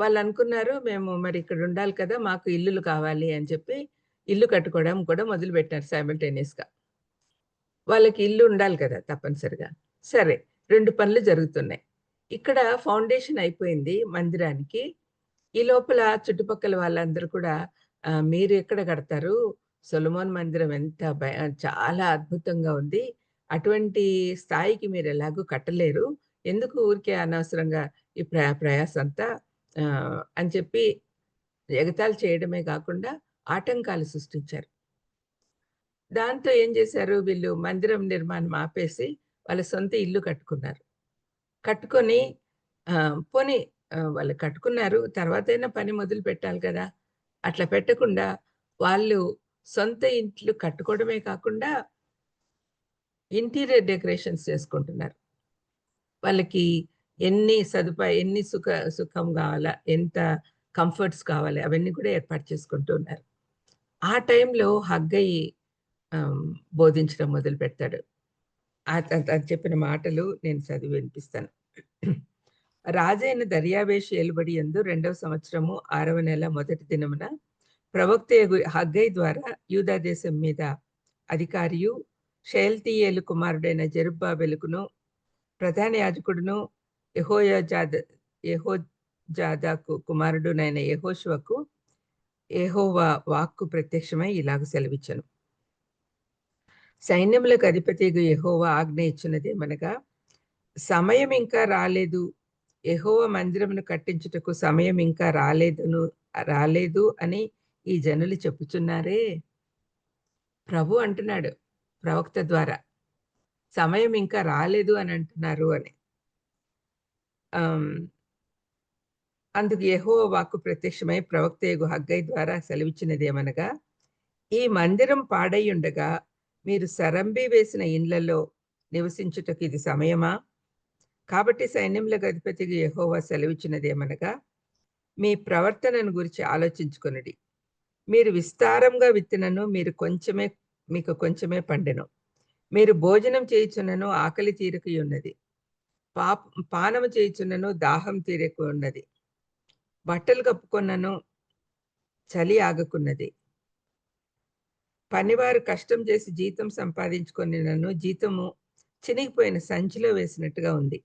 వాళ్ళు అనుకున్నారు, మేము మరి ఇక్కడ ఉండాలి కదా, మాకు ఇల్లులు కావాలి అని చెప్పి ఇల్లు కట్టుకోవడం కూడా మొదలుపెట్టారు సైమల్టేనియస్గా. వాళ్ళకి ఇల్లు ఉండాలి కదా తప్పనిసరిగా. సరే, 2 పనులు జరుగుతున్నాయి. ఇక్కడ ఫౌండేషన్ అయిపోయింది మందిరానికి. ఈ లోపల చుట్టుపక్కల వాళ్ళందరూ కూడా మీరు ఎక్కడ కడతారు? సొలొమోన్ మందిరం ఎంత చాలా అద్భుతంగా ఉంది. అటువంటి స్థాయికి మీరు ఎలాగూ కట్టలేరు. ఎందుకు ఊరికే అనవసరంగా ఈ ప్రయాసంతా అని చెప్పి ఎగతాళి చేయడమే కాకుండా ఆటంకాలు సృష్టించారు. దాంతో ఏం చేశారు, వీళ్ళు మందిరం నిర్మాణం ఆపేసి వాళ్ళ సొంత ఇల్లు కట్టుకున్నారు. కట్టుకొని పోనీ వాళ్ళు కట్టుకున్నారు, తర్వాతైనా పని మొదలు పెట్టాలి కదా! అట్లా పెట్టకుండా వాళ్ళు సొంత ఇంట్లు కట్టుకోవడమే కాకుండా ఇంటీరియర్ డెకరేషన్స్ చేసుకుంటున్నారు. వాళ్ళకి ఎన్ని సుఖం కావాలా, ఎంత కంఫర్ట్స్ కావాలి, అవన్నీ కూడా ఏర్పాటు చేసుకుంటూ ఉన్నారు. ఆ టైంలో హగ్గయి బోధించడం మొదలు పెడతాడు. అది చెప్పిన మాటలు నేను చదివి వినిపిస్తాను. రాజైన దర్యావేషు ఏలుబడి యందు 2వ సంవత్సరము 6వ నెల మొదటి దినమున ప్రవక్త హగ్గయి ద్వారా యూదా దేశం మీద అధికారియు షయల్తీయేలు కుమారుడైన జెరుబ్బాబెలుకును ప్రధాన యాజకుడును యెహోజాదాకు కుమారుడునైన యెహోషువకు యెహోవా వాక్కు ప్రత్యక్షమై ఇలాగ సెలవిచ్చెను. సైన్యములకు అధిపతియగు యెహోవా ఆజ్ఞ ఇచ్చినదేమనగా, సమయం ఇంకా రాలేదు, యెహోవా మందిరమును కట్టించుటకు సమయం ఇంకా రాలేదు అని ఈ జనులు చెప్పుచున్నారే. ప్రభు అంటున్నాడు ప్రవక్త ద్వారా, సమయం ఇంకా రాలేదు అని అంటున్నారు అని. అందుకు యెహోవా వాక్కు ప్రత్యక్షమై ప్రవక్త హగ్గయి ద్వారా సెలవిచ్చినదేమనగా, ఈ మందిరం పాడై ఉండగా మీరు సరంబి వేసిన ఇండ్లలో నివసించుటకు ఇది సమయమా? కాబట్టి సైన్యములకు అధిపతిగా యెహోవా సెలవిచ్చినదేమనగా, మీ ప్రవర్తనను గురించి ఆలోచించుకొనుడి. మీరు విస్తారంగా విత్తినను మీకు కొంచెమే పండెను. మీరు భోజనం చేయుచున్నను ఆకలి తీరకయున్నది, పానము చేయుచున్నను దాహం తీరకున్నది, బట్టలు కప్పుకొన్నను చలి ఆగకున్నది. పనివారు కష్టం చేసి జీతం సంపాదించుకొనినను జీతము చినిగిపోయిన సంచిలో వేసినట్టుగా ఉంది.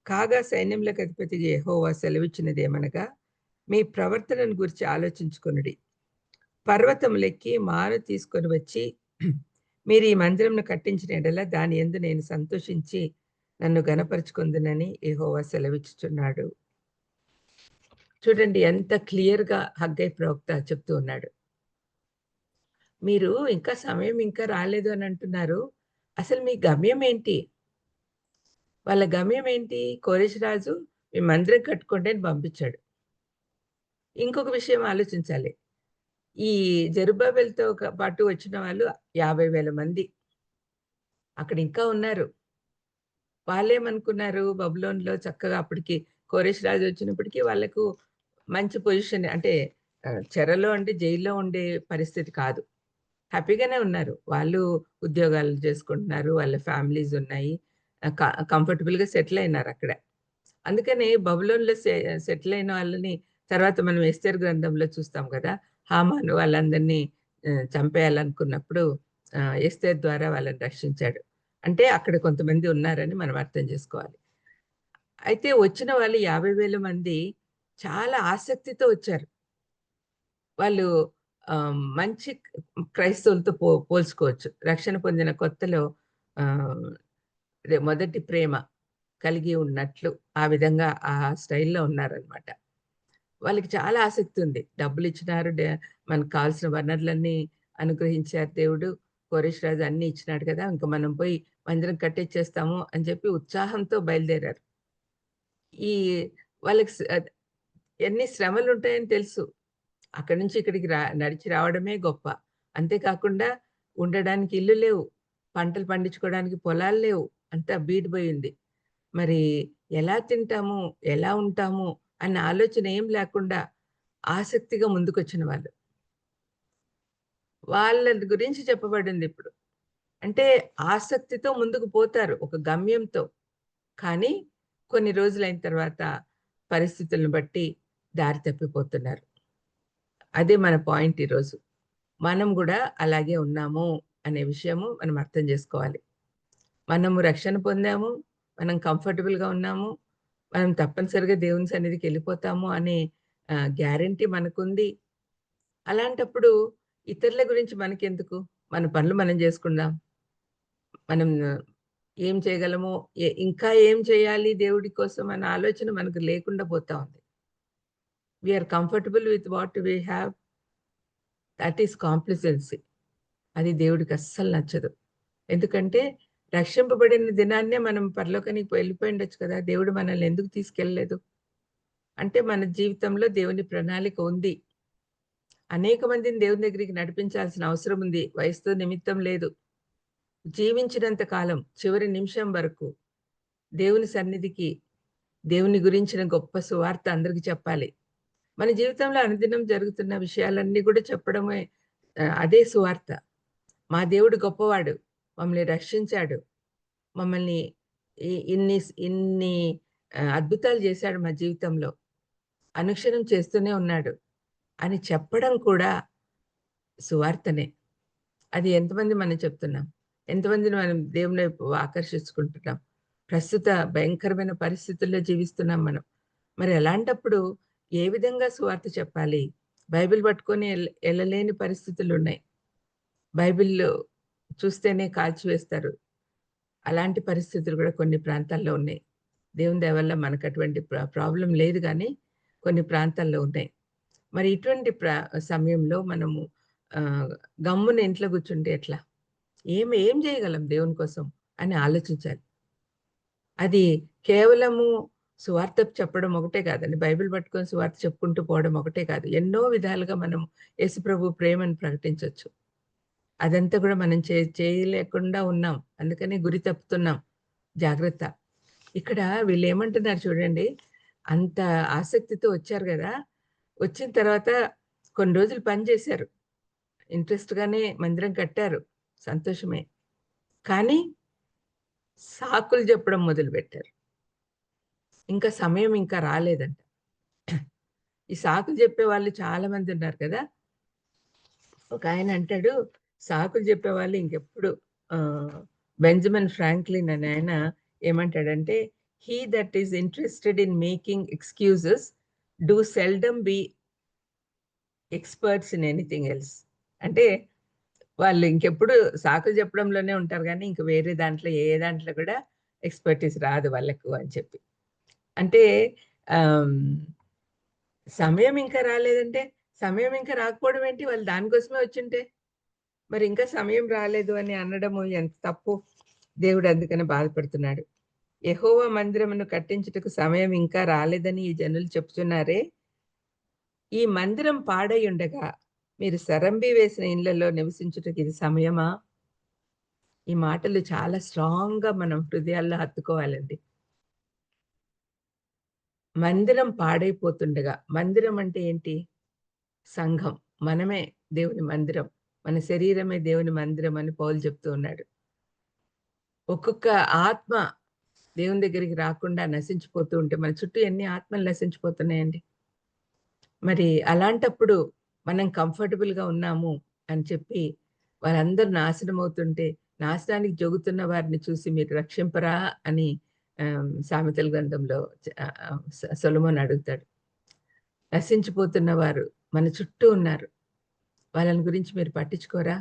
కాగా సైన్యములకు అధిపతిగా యెహోవా సెలవిచ్చినదేమనగా, మీ ప్రవర్తనను గురించి ఆలోచించుకొనుడి. పర్వతములెక్కి మాను తీసుకొని వచ్చి మీరు ఈ మందిరంను కట్టించిన యెడల దాని యందు నేను సంతోషించి నన్ను ఘనపరచుకొందునని యెహోవా సెలవిచ్చుచున్నాడు. చూడండి ఎంత క్లియర్‌గా హగ్గయి ప్రవక్త చెప్తూ ఉన్నాడు. మీరు ఇంకా సమయం ఇంకా రాలేదు అని అంటున్నారు. అసలు మీ గమ్యం ఏంటి? వాళ్ళ గమ్యం ఏంటి? కోరెషు రాజు మీ మందిరం కట్టుకోండి అని పంపించాడు. ఇంకొక విషయం ఆలోచించాలి. ఈ జెరుబ్బాబెల్‌తో పాటు వచ్చిన వాళ్ళు 50,000 మంది అక్కడ ఇంకా ఉన్నారు. వాళ్ళేమనుకున్నారు, బబులోన్‌లో చక్కగా అప్పటికి కోరెషు రాజు వచ్చినప్పటికి వాళ్ళకు మంచి పొజిషన్, అంటే చెరలో అంటే జైల్లో ఉండే పరిస్థితి కాదు. హ్యాపీగానే ఉన్నారు. వాళ్ళు ఉద్యోగాలు చేసుకుంటున్నారు. వాళ్ళ ఫ్యామిలీస్ ఉన్నాయి. కంఫర్టబుల్‌గా సెటిల్ అయినారు అక్కడ. అందుకని బబులోన్‌లో సెటిల్ అయిన వాళ్ళని తర్వాత మనం ఎస్తేర్ గ్రంథంలో చూస్తాం కదా! హామాను వాళ్ళందరినీ చంపేయాలనుకున్నప్పుడు ఎస్తేర్ ద్వారా వాళ్ళని రక్షించాడు. అంటే అక్కడ కొంతమంది ఉన్నారని మనం అర్థం చేసుకోవాలి. అయితే వచ్చిన వాళ్ళు 50,000 మంది చాలా ఆసక్తితో వచ్చారు. వాళ్ళు మంచి క్రైస్తవులతో పోల్చుకోవచ్చు. రక్షణ పొందిన కొత్తలో మొదటి ప్రేమ కలిగి ఉన్నట్లు ఆ విధంగా ఆ స్టైల్‌లో ఉన్నారనమాట. వాళ్ళకి చాలా ఆసక్తి ఉంది. డబ్బులిచ్చినారు, మనకు కావాల్సిన వనరులన్నీ అనుగ్రహించారు దేవుడు. కోరెషు రాజు అన్నీ ఇచ్చినాడు కదా! ఇంక మనం పోయి మందిరం కట్టిచ్చేస్తాము అని చెప్పి ఉత్సాహంతో బయలుదేరారు. ఈ వాళ్ళకి ఎన్ని శ్రమలుంటాయని తెలుసు. అక్కడి నుంచి ఇక్కడికి నడిచి రావడమే గొప్ప. అంతేకాకుండా ఉండడానికి ఇల్లు లేవు. పంటలు పండించుకోవడానికి పొలాలు లేవు. అంతా బీడుబోయింది. మరి ఎలా తింటాము? ఎలా ఉంటాము? అన్న ఆలోచన ఏం లేకుండా ఆసక్తిగా ముందుకొచ్చిన వాళ్ళు. వాళ్ళ గురించి చెప్పబడిందిప్పుడు. అంటే ఆసక్తితో ముందుకు పోతారు ఒక గమ్యంతో. కానీ కొన్ని రోజులైన తర్వాత పరిస్థితులను బట్టి దారి తప్పిపోతున్నారు. అదే మన పాయింట్ ఈరోజు. మనం గూడా అలాగే ఉన్నాము అనే విషయము మనం అర్థం చేసుకోవాలి. మనము రక్షణ పొందాము. మనం కంఫర్టబుల్‌గా ఉన్నాము. మనం తప్పనిసరిగా దేవుని సన్నిధికెళ్ళిపోతాము అనే గ్యారంటీ మనకుంది. అలాంటప్పుడు ఇతరుల గురించి మనకెందుకు? మన పనులు మనం చేసుకుందాం. మనం ఏం చేయగలమో, ఇంకా ఏం చేయాలి దేవుడి కోసం అన్న ఆలోచన మనకు లేకుండా పోతా ఉంది. We are comfortable with what we have. That is complacency. అది దేవుడికి అస్సలు నచ్చదు. ఎందుకంటే రక్షింపబడిన దినాన్నే మనం పరలోకానికి వెళ్ళిపోయి ఉండొచ్చు కదా! దేవుడు మనల్ని ఎందుకు తీసుకెళ్ళలేదు? అంటే మన జీవితంలో దేవుని ప్రణాళిక ఉంది. అనేక మందిని దేవుని దగ్గరికి నడిపించాల్సిన అవసరం ఉంది. వయసుతో నిమిత్తం లేదు. జీవించినంత కాలం చివరి నిమిషం వరకు దేవుని సన్నిధికి, దేవుని గురించిన గొప్ప సువార్త అందరికి చెప్పాలి. మన జీవితంలో అనుదినం జరుగుతున్న విషయాలన్నీ కూడా చెప్పడమే అదే సువార్త. మా దేవుడు గొప్పవాడు. మమ్మల్ని రక్షించాడు. మమ్మల్ని ఇన్ని ఇన్ని అద్భుతాలు చేశాడు మా జీవితంలో. అనుక్షణం చేస్తూనే ఉన్నాడు అని చెప్పడం కూడా సువార్తనే. అది ఎంతమంది మనం చెప్తున్నాం? ఎంతమందిని మనం దేవుని వైపు ఆకర్షించుకుంటున్నాం? ప్రస్తుత భయంకరమైన పరిస్థితుల్లో జీవిస్తున్నాం మనం. మరి అలాంటప్పుడు ఏ విధంగా సువార్త చెప్పాలి? బైబిల్ పట్టుకొని ఎళ్ళలేని పరిస్థితులున్నాయి. బైబిల్‌లో చూస్తేనే కాల్చివేస్తారు. అలాంటి పరిస్థితులు కూడా కొన్ని ప్రాంతాల్లో ఉన్నాయి. దేవుని దయ వల్ల మనకు అటువంటి ప్రాబ్లమ్ లేదు గానీ, కొన్ని ప్రాంతాల్లో ఉన్నాయి. మరి ఇటువంటి సమయంలో మనము గమ్మున ఇంట్లో కూర్చుంటే ఎట్లా? ఏం చేయగలం దేవుని కోసం అని ఆలోచించాలి. అది కేవలము సువార్త చెప్పడం ఒకటే కాదండి. బైబిల్ పట్టుకొని సువార్త చెప్పుకుంటూ పోవడం ఒకటే కాదు. ఎన్నో విధాలుగా మనం యేసుప్రభు ప్రేమను ప్రకటించొచ్చు. అదంతా కూడా మనం చేయలేకుండా ఉన్నాం. అందుకని గురి తప్పుతున్నాం. జాగ్రత్త. ఇక్కడ వీళ్ళేమంటున్నారు చూడండి. అంత ఆసక్తితో వచ్చారు గదా! వచ్చిన తర్వాత కొన్ని రోజులు పని చేశారు. ఇంట్రెస్ట్‌గానే మందిరం కట్టారు. సంతోషమే. కానీ సాకులు చెప్పడం మొదలుపెట్టారు. ఇంకా సమయం ఇంకా రాలేదంట. ఈ సాకులు చెప్పేవాళ్ళు చాలా మంది ఉన్నారు కదా! ఒకాయన అంటాడు, సాకులు చెప్పేవాళ్ళు ఇంకెప్పుడు బెంజమిన్ ఫ్రాంక్లిన్ అనే ఆయన ఏమంటాడంటే, "he that is interested in making excuses do seldom be experts in anything else." అంటే వాళ్ళు ఇంకెప్పుడు సాకులు చెప్పడంలోనే ఉంటారు గానీ, ఇంక వేరే దాంట్లో ఏ దాంట్లో కూడా ఎక్స్‌పర్టీస్ రాదు వాళ్ళకు అని చెప్పి. అంటే సమయం ఇంకా రాలేదంటే, సమయం ఇంకా రాకపోవడం ఏంటి? వాళ్ళు దానికోసమే వచ్చుంటే. మరి ఇంకా సమయం రాలేదు అని అనడము ఎంత తప్పు. దేవుడు అందుకని బాధపడుతున్నాడు. యెహోవా మందిరమును కట్టించుటకు సమయం ఇంకా రాలేదని ఈ జనులు చెప్తున్నారే. ఈ మందిరం పాడై ఉండగా మీరు సరంబి వేసిన ఇళ్లలో నివసించుటకు ఇది సమయమా? ఈ మాటలు చాలా స్ట్రాంగ్‌గా మనం హృదయాల్లో హత్తుకోవాలండి. మందిరం పాడైపోతుండగా, మందిరం అంటే ఏంటి? సంఘం. మనమే దేవుని మందిరం. మన శరీరమే దేవుని మందిరం అని పౌలు చెప్తూ ఉన్నాడు. ఒక్కొక్క ఆత్మ దేవుని దగ్గరికి రాకుండా నశించిపోతూ ఉంటే, మన చుట్టూ ఎన్ని ఆత్మలు నశించిపోతున్నాయండి. మరి అలాంటప్పుడు మనం కంఫర్టబుల్‌గా ఉన్నాము అని చెప్పి, వారందరూ నాశనం అవుతుంటే, నాశనానికి జొగుతున్న వారిని చూసి మీరు రక్షింపరా అని సామెతల గ్రంథంలో సొలొమోన్ అడుగుతాడు. నశించిపోతున్న వారు మన చుట్టూ ఉన్నారు. వాళ్ళని గురించి మీరు పట్టించుకోరా?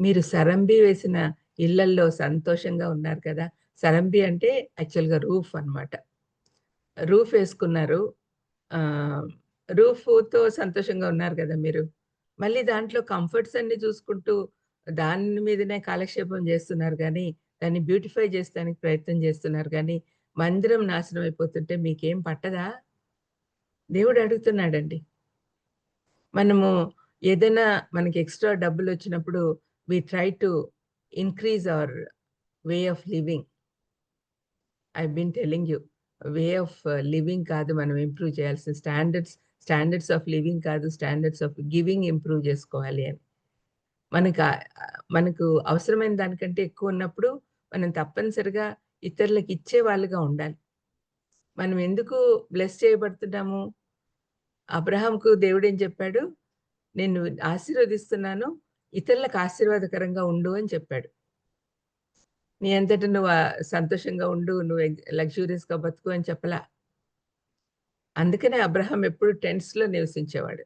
మీరు సరంబి వేసిన ఇళ్లల్లో సంతోషంగా ఉన్నారు కదా! సరంబి అంటే యాక్చువల్‌గా రూఫ్ అన్నమాట. రూఫ్ వేసుకున్నారు. రూఫ్‌తో సంతోషంగా ఉన్నారు కదా మీరు. మళ్ళీ దాంట్లో కంఫర్ట్స్ అన్నీ చూసుకుంటూ దాని మీదనే కాలక్షేపం చేస్తున్నారు గానీ, దాన్ని బ్యూటిఫై చేస్తానికి ప్రయత్నం చేస్తున్నారు గానీ, మందిరం నాశనం అయిపోతుంటే మీకేం పట్టదా? దేవుడు అడుగుతున్నాడండి. మనము ఏదైనా మనకి ఎక్స్‌ట్రా డబ్బులొచ్చినప్పుడు we try to increase our way of living. I been telling you. Way of living కాదు మనం ఇంప్రూవ్ చేయాల్సిన స్టాండర్డ్స్ ఆఫ్ లివింగ్ కాదు, స్టాండర్డ్స్ ఆఫ్ గివింగ్ ఇంప్రూవ్ చేసుకోవాలి అని. మనకు అవసరమైన దానికంటే ఎక్కువ ఉన్నప్పుడు మనం తప్పనిసరిగా ఇతరులకు ఇచ్చే వాళ్ళుగా ఉండాలి. మనం ఎందుకు బ్లెస్ చేయబడుతున్నాము? అబ్రహాంకు దేవుడేం చెప్పాడు? నిన్ను ఆశీర్వదిస్తున్నాను, ఇతరులకు ఆశీర్వాదకరంగా ఉండు అని చెప్పాడు. నీ అంతట నువ్వు సంతోషంగా ఉండు, నువ్వు లగ్జూరియస్‌గా బతుకు అని చెప్పలా. అందుకనే అబ్రహాం ఎప్పుడు టెంట్స్‌లో నివసించేవాడు.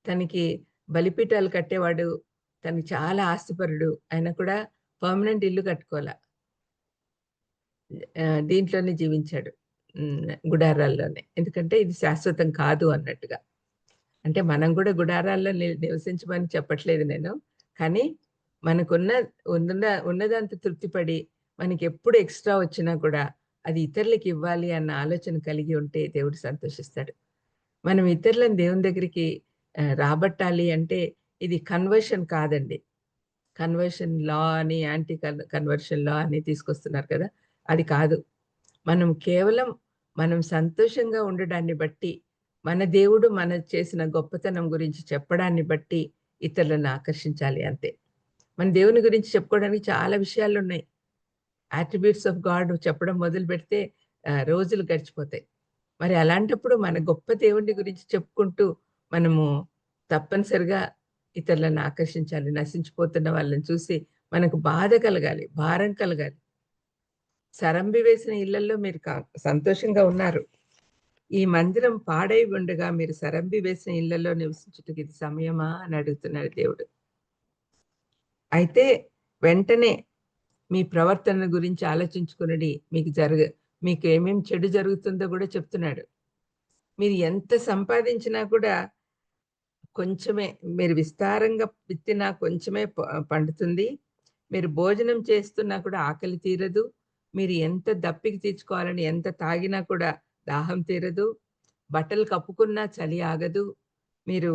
తనకి బలిపీఠాలు కట్టేవాడు. తనకి చాలా ఆస్తిపరుడు. అయినా కూడా పర్మనెంట్ ఇల్లు కట్టుకోలా. దీంట్లోనే జీవించాడు. గుడారాల్లోనే. ఎందుకంటే ఇది శాశ్వతం కాదు అన్నట్టుగా. అంటే మనం కూడా గుడారాల్లో నివసించమని చెప్పట్లేదు నేను. కానీ మనకున్న ఉన్నదంత తృప్తిపడి మనకి ఎప్పుడు ఎక్స్ట్రా వచ్చినా కూడా అది ఇతరులకు ఇవ్వాలి అన్న ఆలోచన కలిగి ఉంటే దేవుడు సంతోషిస్తాడు. మనం ఇతరులను దేవుని దగ్గరికి రాబట్టాలి అంటే ఇది కన్వర్షన్ కాదండి. కన్వర్షన్ లా అని యాంటీ కన్వర్షన్ లా అని తీసుకొస్తున్నారు కదా, అది కాదు. మనం కేవలం మనం సంతోషంగా ఉండడాన్ని బట్టి, మన దేవుడు మన చేసిన గొప్పతనం గురించి చెప్పడాన్ని బట్టి ఇతరులను ఆకర్షించాలి అంతే. మన దేవుని గురించి చెప్పుకోవడానికి చాలా విషయాలు ఉన్నాయి. అట్రిబ్యూట్స్ ఆఫ్ గాడ్ చెప్పడం మొదలు పెడితే రోజులు గడిచిపోతాయి. మరి అలాంటప్పుడు మన గొప్ప దేవుని గురించి చెప్పుకుంటూ మనము తప్పనిసరిగా ఇతరులను ఆకర్షించాలి. నశించిపోతున్న వాళ్ళని చూసి మనకు బాధ కలగాలి, భారం కలగాలి. సరంబి వేసిన ఇళ్లలో మీరు సంతోషంగా ఉన్నారు. ఈ మందిరం పాడై ఉండగా మీరు సరంబి వేసిన ఇళ్లలో నివసించుటకు ఇది సమయమా అని అడుగుతున్నాడు దేవుడు. అయితే వెంటనే మీ ప్రవర్తన గురించి ఆలోచించుకునడి. మీకు ఏమేం చెడు జరుగుతుందో కూడా చెప్తున్నాడు. మీరు ఎంత సంపాదించినా కూడా కొంచెమే, మీరు విస్తారంగా విత్తినా కొంచెమే పండుతుంది. మీరు భోజనం చేస్తున్నా కూడా ఆకలి తీరదు. మీరు ఎంత దప్పిక తీర్చుకోవాలని ఎంత తాగినా కూడా దాహం తీరదు. బట్టలు కప్పుకున్నా చలి ఆగదు. మీరు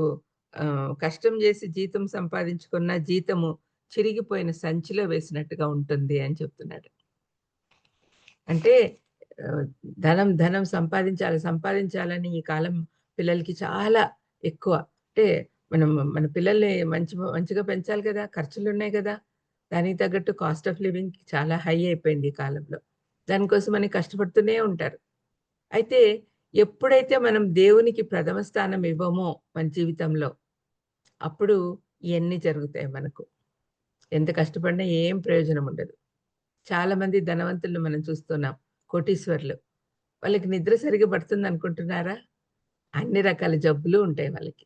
కష్టం చేసి జీతం సంపాదించుకున్న జీతము చిరిగిపోయిన సంచిలో వేసినట్టుగా ఉంటుంది అని చెప్తున్నాడు. అంటే ధనం సంపాదించాలని ఈ కాలం పిల్లలకి చాలా ఎక్కువ. అంటే మన పిల్లల్ని మంచిగా పెంచాలి కదా, ఖర్చులు ఉన్నాయి కదా, దానికి తగ్గట్టు కాస్ట్ ఆఫ్ లివింగ్ చాలా హై అయిపోయింది ఈ కాలంలో. దానికోసం అని కష్టపడుతూనే ఉంటారు. అయితే ఎప్పుడైతే మనం దేవునికి ప్రథమ స్థానం ఇవ్వమో మన జీవితంలో, అప్పుడు ఇవన్నీ జరుగుతాయి. మనకు ఎంత కష్టపడినా ఏం ప్రయోజనం ఉండదు. చాలా మంది ధనవంతులను మనం చూస్తున్నాం, కోటీశ్వర్లు. వాళ్ళకి నిద్ర సరిగా పడుతుంది అనుకుంటున్నారా? అన్ని రకాల జబ్బులు ఉంటాయి వాళ్ళకి,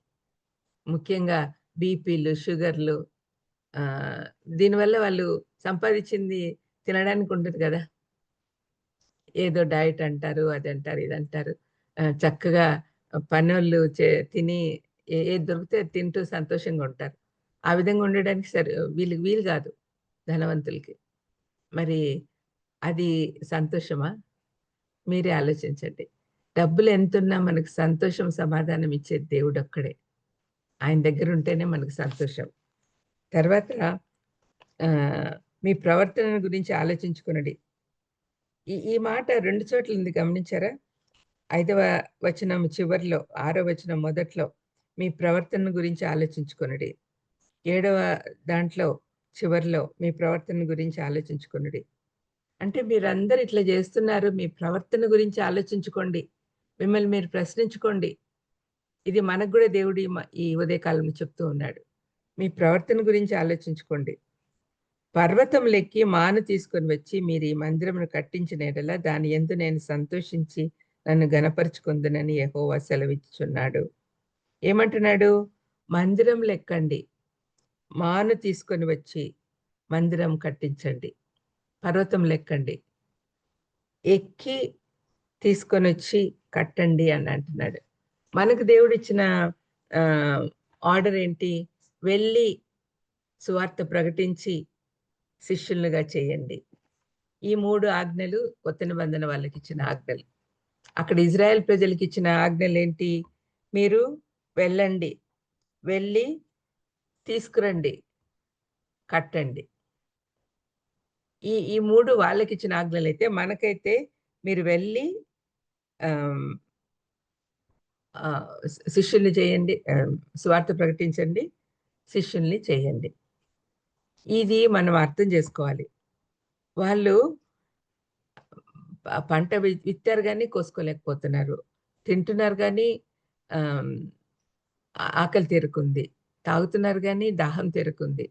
ముఖ్యంగా బీపీలు, షుగర్లు. దీనివల్ల వాళ్ళు సంపాదించింది తినడానికి ఉండదు కదా, ఏదో డైట్ అంటారు, అది అంటారు, ఇది అంటారు. చక్కగా పనోళ్ళు తిని ఏది దొరికితే తింటూ సంతోషంగా ఉంటారు. ఆ విధంగా ఉండడానికి వీలు కాదు ధనవంతులకి. మరి అది సంతోషమా? మీరే ఆలోచించండి. డబ్బులు ఎంతున్నా మనకు సంతోషం, సమాధానం ఇచ్చే దేవుడు ఒక్కడే. ఆయన దగ్గర ఉంటేనే మనకు సంతోషం. తర్వాత మీ ప్రవర్తన గురించి ఆలోచించుకునండి. ఈ మాట 2 చోట్ల ఉంది, గమనించారా? 5వ వచనం చివరిలో, 6వ వచనం మొదట్లో మీ ప్రవర్తన గురించి ఆలోచించుకునండి. 7వ దాంట్లో చివరిలో మీ ప్రవర్తన గురించి ఆలోచించుకునండి. అంటే మీరందరూ ఇట్లా చేస్తున్నారు, మీ ప్రవర్తన గురించి ఆలోచించుకోండి. మిమ్మల్ని మీరు ప్రశ్నించుకోండి. ఇది మనకు కూడా దేవుడు ఈ ఉదయకాలంలో చెప్తూ ఉన్నాడు. మీ ప్రవర్తన గురించి ఆలోచించుకోండి. పర్వతం లెక్కి మాను తీసుకొని వచ్చి మీరు ఈ మందిరమును కట్టించిన యెడల దాని యందు నేను సంతోషించి నన్ను గణపరుచుకుందునని యెహోవా సెలవిచ్చుచున్నాడు. ఏమంటున్నాడు? మందిరం లెక్కండి, మాను తీసుకొని వచ్చి మందిరం కట్టించండి. పర్వతం లెక్కండి, ఎక్కి తీసుకొని వచ్చి కట్టండి అని అంటున్నాడు. మనకు దేవుడు ఇచ్చిన ఆర్డర్ ఏంటి? వెళ్ళి సువార్త ప్రకటించి శిష్యులుగా చేయండి. ఈ 3 ఆజ్ఞలు కొత్త నిబంధన వాళ్ళకి ఇచ్చిన ఆజ్ఞలు. అక్కడ ఇజ్రాయెల్ ప్రజలకి ఇచ్చిన ఆజ్ఞలు ఏంటి? మీరు వెళ్ళండి, వెళ్ళి తీసుకురండి, కట్టండి. ఈ 3 వాళ్ళకి ఇచ్చిన ఆజ్ఞలు అయితే, మనకైతే మీరు వెళ్ళి శిష్యుల్ని చేయండి, సువార్త ప్రకటించండి, శిష్యుల్ని చేయండి. ఇది మనం అర్థం చేసుకోవాలి. వాళ్ళు పంట విత్తారు కానీ కోసుకోలేకపోతున్నారు, తింటున్నారు కానీ ఆకలి తీరుకుంది, తాగుతున్నారు కానీ దాహం తీరుకుంది,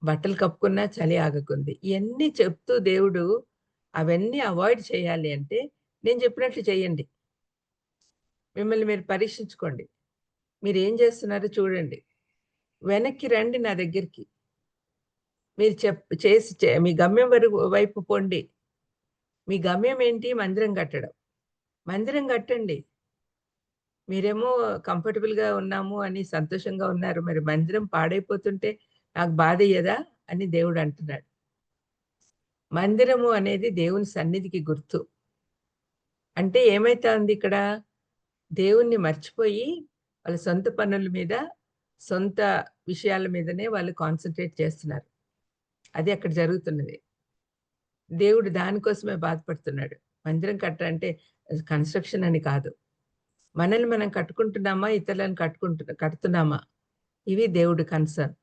బట్టలు కప్పుకున్నా చలి ఆగకుంది. ఇవన్నీ చెప్తూ దేవుడు అవన్నీ అవాయిడ్ చేయాలి అంటే నేను చెప్పినట్లు చేయండి. మిమ్మల్ని మీరు పరీక్షించుకోండి. మీరు ఏం చేస్తున్నారో చూడండి. వెనక్కి రండి నా దగ్గరికి. మీరు మీ గమ్యం వైపు పొండి. మీ గమ్యం ఏంటి? మందిరం కట్టడం. మందిరం కట్టండి. మీరేమో కంఫర్టబుల్గా ఉన్నాము అని సంతోషంగా ఉన్నారు. మరి మందిరం పాడైపోతుంటే నాకు బాధ అయ్యదా అని దేవుడు అంటున్నాడు. మందిరము అనేది దేవుని సన్నిధికి గుర్తు. అంటే ఏమైతుంది ఇక్కడ? దేవుణ్ణి మర్చిపోయి వాళ్ళ సొంత పనుల మీద, సొంత విషయాల మీదనే వాళ్ళు కాన్సన్ట్రేట్ చేస్తున్నారు. అది అక్కడ జరుగుతున్నది. దేవుడు దానికోసమే బాధపడుతున్నాడు. మందిరం కట్టాలంటే కన్స్ట్రక్షన్ అని కాదు. మనల్ని మనం కట్టుకుంటున్నామా, ఇతరులను కడుతున్నామా? ఇవి దేవుడి కన్సర్న్.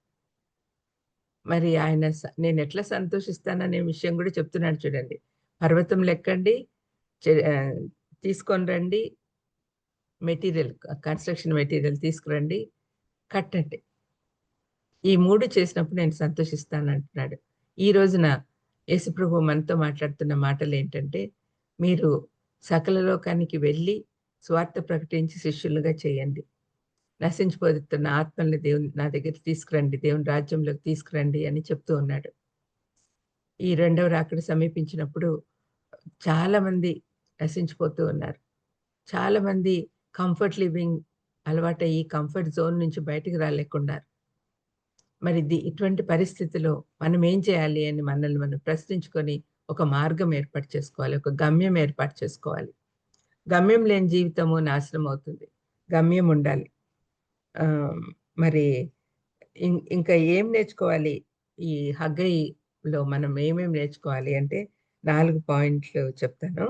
మరి ఆయన నేను ఎట్లా సంతోషిస్తాననే విషయం కూడా చెప్తున్నాడు చూడండి. పర్వతం లెక్కండి, తీసుకొని రండి, మెటీరియల్, కన్స్ట్రక్షన్ మెటీరియల్ తీసుకురండి, కట్టండి. ఈ 3 చేసినప్పుడు నేను సంతోషిస్తాను అంటున్నాడు. ఈ రోజున యేసుప్రభు మనతో మాట్లాడుతున్న మాటలు ఏంటంటే, మీరు సకల లోకానికి వెళ్ళి స్వార్థ ప్రకటించి శిష్యులుగా చేయండి. నశించిపోతున్న ఆత్మల్ని నా దగ్గర తీసుకురండి, దేవుని రాజ్యంలోకి తీసుకురండి అని చెప్తూ ఉన్నాడు. ఈ రెండవ రాకడ సమీపించినప్పుడు చాలామంది నశించిపోతూ ఉన్నారు. చాలామంది కంఫర్ట్ లివింగ్ అలవాటయ్యి కంఫర్ట్ జోన్ నుంచి బయటికి రాలేకున్నారు. మరి ఇటువంటి పరిస్థితిలో మనం ఏం చేయాలి అని మనల్ని మనం ప్రశ్నించుకొని ఒక మార్గం ఏర్పాటు చేసుకోవాలి, ఒక గమ్యం ఏర్పాటు చేసుకోవాలి. గమ్యం లేని జీవితము నాశనం అవుతుంది. గమ్యం ఉండాలి. మరి ఇంకా ఏం నేర్చుకోవాలి? ఈ హగ్గయిలో మనం ఏమేమి నేర్చుకోవాలి అంటే 4 పాయింట్లు చెప్తాను.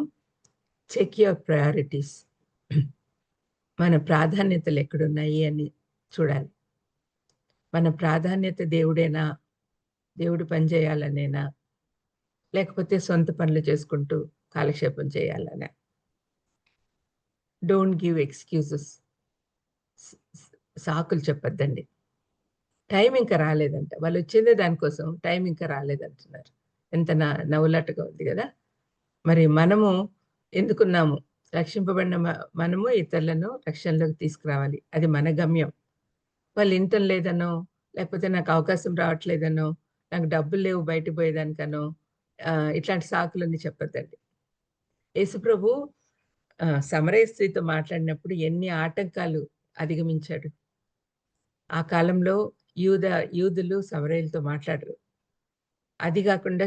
Check your priorities. మన ప్రాధాన్యతలు ఎక్కడున్నాయి అని చూడాలి. మన ప్రాధాన్యత దేవుడేనా? దేవుడు పని చేయాలనేనా? లేకపోతే సొంత పనులు చేసుకుంటూ కాలక్షేపం చేయాలనే? Don't give excuses. సాకులు చెప్పొద్దండి. టైం ఇంకా రాలేదంట. వాళ్ళు వచ్చిందే దానికోసం, టైం ఇంకా రాలేదంటున్నారు. ఎంత నవ్వులాటగా ఉంది కదా! మరి మనము ఎందుకున్నాము? రక్షింపబడిన మనము ఇతరులను రక్షణలోకి తీసుకురావాలి. అది మన గమ్యం. వాళ్ళు వినటం లేదనో, లేకపోతే నాకు అవకాశం రావట్లేదనో, నాకు డబ్బులు లేవు బయటికి పోయేదానికనో, ఇట్లాంటి సాకులన్నీ చెప్పొద్దండి. యేసుప్రభు సమరయ స్త్రీతో మాట్లాడినప్పుడు ఎన్ని ఆటంకాలు అధిగమించాడు. ఆ కాలంలో యూదులు సమరయులతో మాట్లాడరు. అది కాకుండా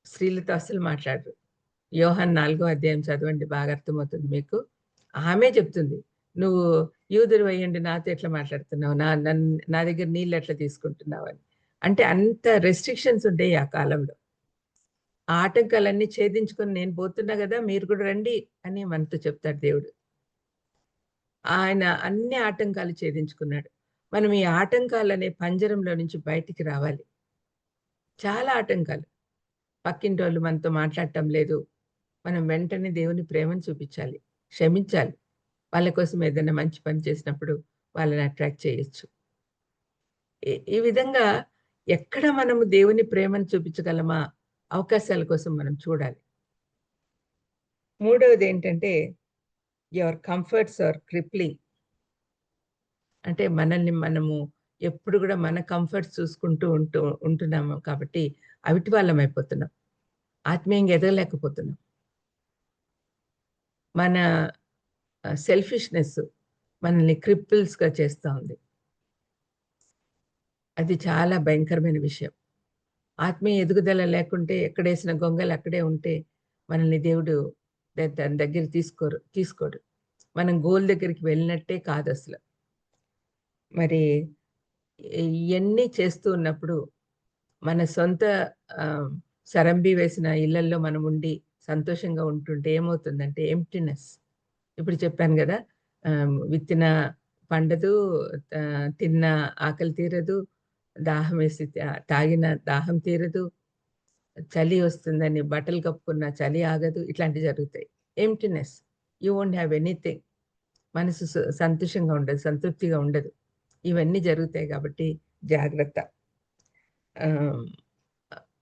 స్త్రీలతో అస్సలు మాట్లాడరు. యోహాను 4వ అధ్యాయం చదవండి, బాగా అర్థమవుతుంది మీకు. ఆమె చెప్తుంది, నువ్వు యూదుడు అయ్యుండి నాతో ఎట్లా మాట్లాడుతున్నావు? నా దగ్గర నీళ్ళు ఎట్లా తీసుకుంటున్నావు అని. అంటే అంత రెస్ట్రిక్షన్స్ ఉండేవి ఆ కాలంలో. ఆ ఆటంకాలన్నీ ఛేదించుకొని నేను పోతున్నా కదా, మీరు కూడా రండి అని మనతో చెప్తాడు దేవుడు. ఆయన అన్ని ఆటంకాలు ఛేదించుకున్నాడు. మనం ఈ ఆటంకాలనే పంజరంలో నుంచి బయటికి రావాలి. చాలా ఆటంకాలు. పక్కింటోళ్ళు మనతో మాట్లాడటం లేదు. మనం వెంటనే దేవుని ప్రేమను చూపించాలి, క్షమించాలి. వాళ్ళ కోసం ఏదైనా మంచి పని చేసినప్పుడు వాళ్ళని అట్రాక్ట్ చేయొచ్చు. ఈ విధంగా ఎక్కడ మనము దేవుని ప్రేమను చూపించగలమా, అవకాశాల కోసం మనం చూడాలి. మూడవది ఏంటంటే, యువర్ కంఫర్ట్స్ ఆర్ క్రిప్లింగ్. అంటే మనల్ని మనము ఎప్పుడు కూడా మన కంఫర్ట్స్ చూసుకుంటూ ఉంటున్నాము కాబట్టి అవిటి వాళ్ళం అయిపోతున్నాం. ఆత్మీయంగా ఎదగలేకపోతున్నాం. మన సెల్ఫిష్‌నెస్ మనల్ని క్రిప్పిల్స్‌గా చేస్తూ ఉంది. అది చాలా భయంకరమైన విషయం. ఆత్మీయ ఎదుగుదల లేకుంటే ఎక్కడేసిన గొంగలు అక్కడే ఉంటే మనల్ని దేవుడు తన దగ్గర తీసుకోడు. మనం గోల్ దగ్గరికి వెళ్ళినట్టే కాదసలు. మరి ఇయన్నీ చేస్తూ ఉన్నప్పుడు మన సొంత సరంబి వేసిన ఇళ్లల్లో మనం ఉండి సంతోషంగా ఉంటుంటే ఏమవుతుందంటే ఎంప్టీనెస్. ఇప్పుడు చెప్పాను కదా, విత్తిన పండదు, తిన్న ఆకలి తీరదు, దాహం వేసి తాగిన దాహం తీరదు, చలి వస్తుందని బట్టలు కప్పుకున్న చలి ఆగదు. ఇట్లాంటివి జరుగుతాయి. Emptiness. You won't have anything. మనసు సంతోషంగా ఉండదు, సంతృప్తిగా ఉండదు. ఇవన్నీ జరుగుతాయి కాబట్టి జాగ్రత్త.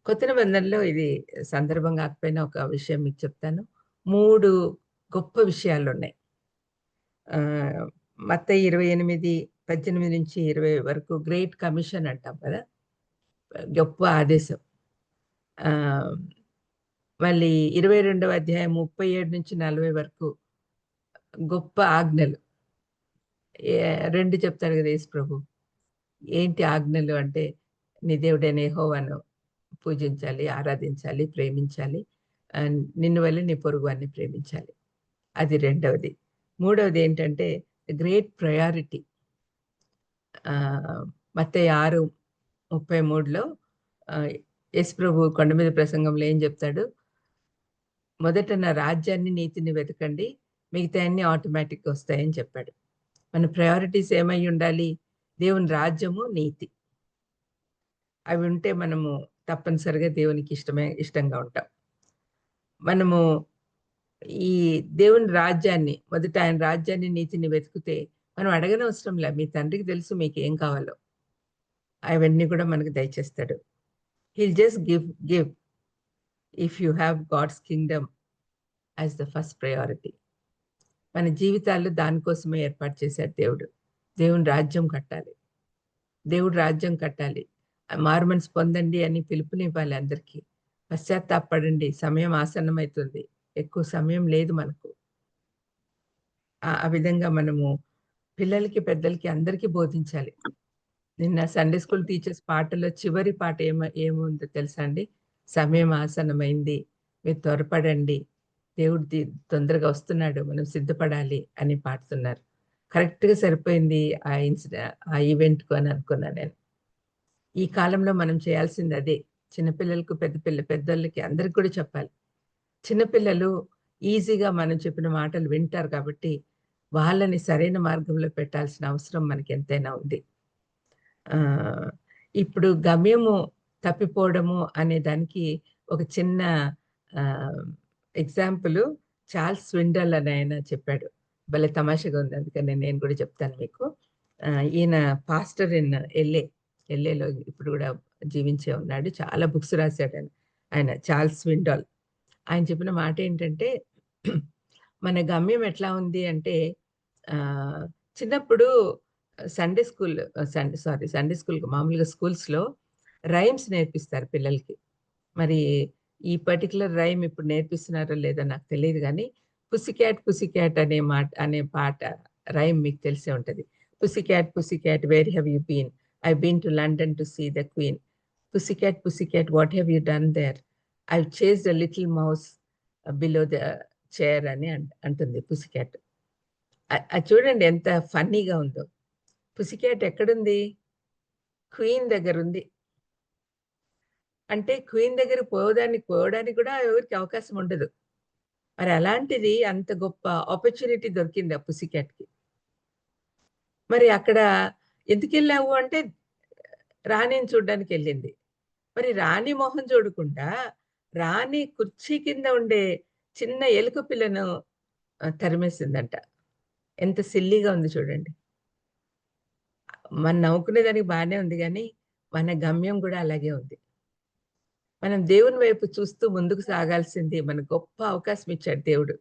కొత్త నిబంధనలో ఇది సందర్భం కాకపోయినా ఒక విషయం మీకు చెప్తాను. 3 గొప్ప విషయాలున్నాయి. మత్తయి 28:18-20 వరకు గ్రేట్ కమిషన్ అంటాం కదా, గొప్ప ఆదేశం. మళ్ళీ 22వ అధ్యాయం 37-40 వరకు గొప్ప ఆజ్ఞలు. 2 చెప్తాడు కదా యేసు ప్రభు. ఏంటి ఆజ్ఞలు అంటే, నీ దేవుడైన యెహోవాను పూజించాలి, ఆరాధించాలి, ప్రేమించాలి. నిన్ను వలె నీ పొరుగువాన్ని ప్రేమించాలి. అది రెండవది. మూడవది ఏంటంటే గ్రేట్ ప్రయారిటీ. మత్తయి 6:33లో యేసు ప్రభు కొండ మీద ప్రసంగంలో ఏం చెప్తాడు? మొదట నా రాజ్యాన్ని, నీతిని వెతకండి, మిగతా అన్ని ఆటోమేటిక్గా వస్తాయని చెప్పాడు. మన ప్రయారిటీస్ ఏమై ఉండాలి? దేవుని రాజ్యము, నీతి. అవి ఉంటే మనము తప్పనిసరిగా దేవునికి ఇష్టంగా ఉంటాం. మనము ఈ దేవుని రాజ్యాన్ని, మొదట ఆయన రాజ్యాన్ని, నీతిని వెతికితే మనం అడగనవసరంలే, మీ తండ్రికి తెలుసు మీకు ఏం కావాలో. అవన్నీ కూడా మనకు దయచేస్తాడు. Heal just give if you have God's kingdom as the first priority. మన జీవితాల్లో దానికోసమే ఏర్పాటు చేశాడు దేవుడు. దేవుని రాజ్యం కట్టాలి, దేవుడు రాజ్యం కట్టాలి. మారుమనసు పొందండి అని పిలుపునివ్వాలి అందరికీ. పశ్చాత్తాపడండి, సమయం ఆసన్నమవుతుంది, ఎక్కువ సమయం లేదు మనకు. ఆ విధంగా మనము పిల్లలకి, పెద్దలకి అందరికీ బోధించాలి. నిన్న సండే స్కూల్ టీచర్స్ పాటలో చివరి పాట ఏముందో తెలుసా అండి? సమయం ఆసన్నమైంది, మీరు త్వరపడండి, దేవుడు తొందరగా వస్తున్నాడు, మనం సిద్ధపడాలి అని పాడుతున్నారు. కరెక్ట్గా సరిపోయింది ఆ ఈవెంట్కు అని అనుకున్నాను నేను. ఈ కాలంలో మనం చేయాల్సింది అదే. చిన్నపిల్లలకు, పెద్దోళ్ళకి అందరికి కూడా చెప్పాలి. చిన్నపిల్లలు ఈజీగా మనం చెప్పిన మాటలు వింటారు కాబట్టి వాళ్ళని సరైన మార్గంలో పెట్టాల్సిన అవసరం మనకి ఎంతైనా ఉంది. ఇప్పుడు గమ్యము తప్పిపోవడము అనే దానికి ఒక చిన్న ఎగ్జాంపుల్ చార్ల్స్ స్విండల్ అని ఆయన చెప్పాడు. భలే తమాషగా ఉంది, అందుకని నేను కూడా చెప్తాను మీకు. ఈయన పాస్టర్ ఇన్ ఎల్ఏలో ఇప్పుడు కూడా జీవించే ఉన్నాడు. చాలా బుక్స్ రాశాడు ఆయన చార్ల్స్ స్విండల్. ఆయన చెప్పిన మాట ఏంటంటే, మన గమ్యం ఎట్లా ఉంది అంటే, చిన్నప్పుడు సండే స్కూల్ మామూలుగా స్కూల్స్లో రైమ్స్ నేర్పిస్తారు పిల్లలకి. మరి ఈ పర్టికులర్ రైమ్ ఇప్పుడు నేర్పిస్తున్నారో లేదో నాకు తెలియదు, కానీ పుసిక్యాట్ అనే పాట రైమ్ మీకు తెలిసే ఉంటుంది. Pussycat where have you been? I been to London to see the queen. Pussycat what have you done there? I chased a little mouse below the chair అని అంటుంది పుసిక్యాట్. అది చూడండి ఎంత ఫన్నీగా ఉందో. పుసిక్యాట్ ఎక్కడుంది? క్వీన్ దగ్గర ఉంది. అంటే క్వీన్ దగ్గర పోవడానికి కూడా ఎవరికి అవకాశం ఉండదు. మరి అలాంటిది అంత గొప్ప ఆపర్చునిటీ దొరికింది ఆ పుసిక్యాట్కి. మరి అక్కడ ఎందుకు వెళ్ళావు అంటే, రాణిని చూడడానికి వెళ్ళింది. మరి రాణి మొహం చూడకుండా రాణి కుర్చీ కింద ఉండే చిన్న ఎలుక పిల్లను తరిమేసిందంట. ఎంత సిల్లీగా ఉంది చూడండి. మనం నవ్వుకునేదానికి బాగానే ఉంది, కానీ మన గమ్యం కూడా అలాగే ఉంది. మనం దేవుని వైపు చూస్తూ ముందుకు సాగాల్సింది. మన గొప్ప అవకాశం ఇచ్చాడు దేవుడు,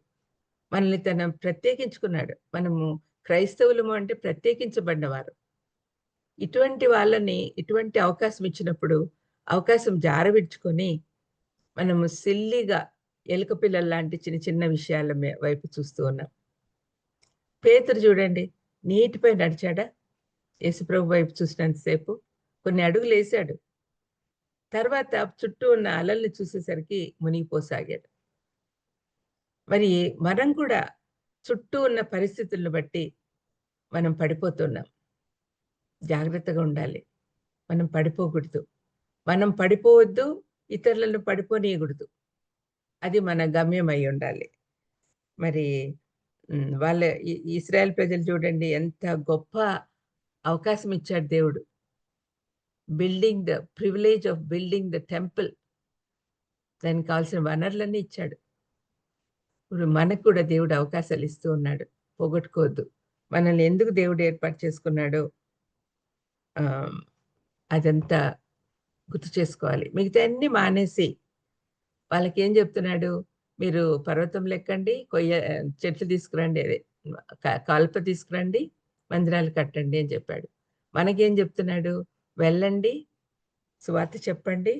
మనల్ని తన ప్రత్యేకించుకున్నాడు. మనము క్రైస్తవులము అంటే ప్రత్యేకించబడినవారు. ఇటువంటి వాళ్ళని ఇటువంటి అవకాశం ఇచ్చినప్పుడు అవకాశం జారవిడ్చుకొని మనము సిల్లిగా ఎలుక పిల్లల లాంటి చిన్న చిన్న విషయాల వైపు చూస్తూ ఉన్నాం. పేతురు చూడండి, నీటిపై నడిచాడా? యేసుప్రభు వైపు చూసినంతసేపు కొన్ని అడుగులు వేశాడు. తర్వాత చుట్టూ ఉన్న అలల్ని చూసేసరికి మునిగిపోసాగాడు. మరి మనం కూడా చుట్టూ ఉన్న పరిస్థితులను బట్టి మనం పడిపోతున్నాం. జాగ్రత్తగా ఉండాలి. మనం పడిపోకూడదు. మనం పడిపోవద్దు, ఇతరులను పడిపోనీయకూడదు. అది మన గమ్యం అయి ఉండాలి. మరి ఇశ్రాయేల్ ప్రజలు చూడండి, ఎంత గొప్ప అవకాశం ఇచ్చాడు దేవుడు. Privilege of building the temple. దానికి కావాల్సిన వనరులన్నీ ఇచ్చాడు. ఇప్పుడు మనకు కూడా దేవుడు అవకాశాలు ఇస్తూ ఉన్నాడు, పోగొట్టుకోవద్దు. మనల్ని ఎందుకు దేవుడు ఏర్పాటు చేసుకున్నాడో అదంతా గుర్తు చేసుకోవాలి. మిగతా అన్ని మానేసి వాళ్ళకి ఏం చెప్తున్నాడు? మీరు పర్వతం లెక్కండి, చెట్లు తీసుకురండి, కలప తీసుకురండి, మందిరాలు కట్టండి అని చెప్పాడు. మనకేం చెప్తున్నాడు? వెళ్ళండి, సువార్త చెప్పండి,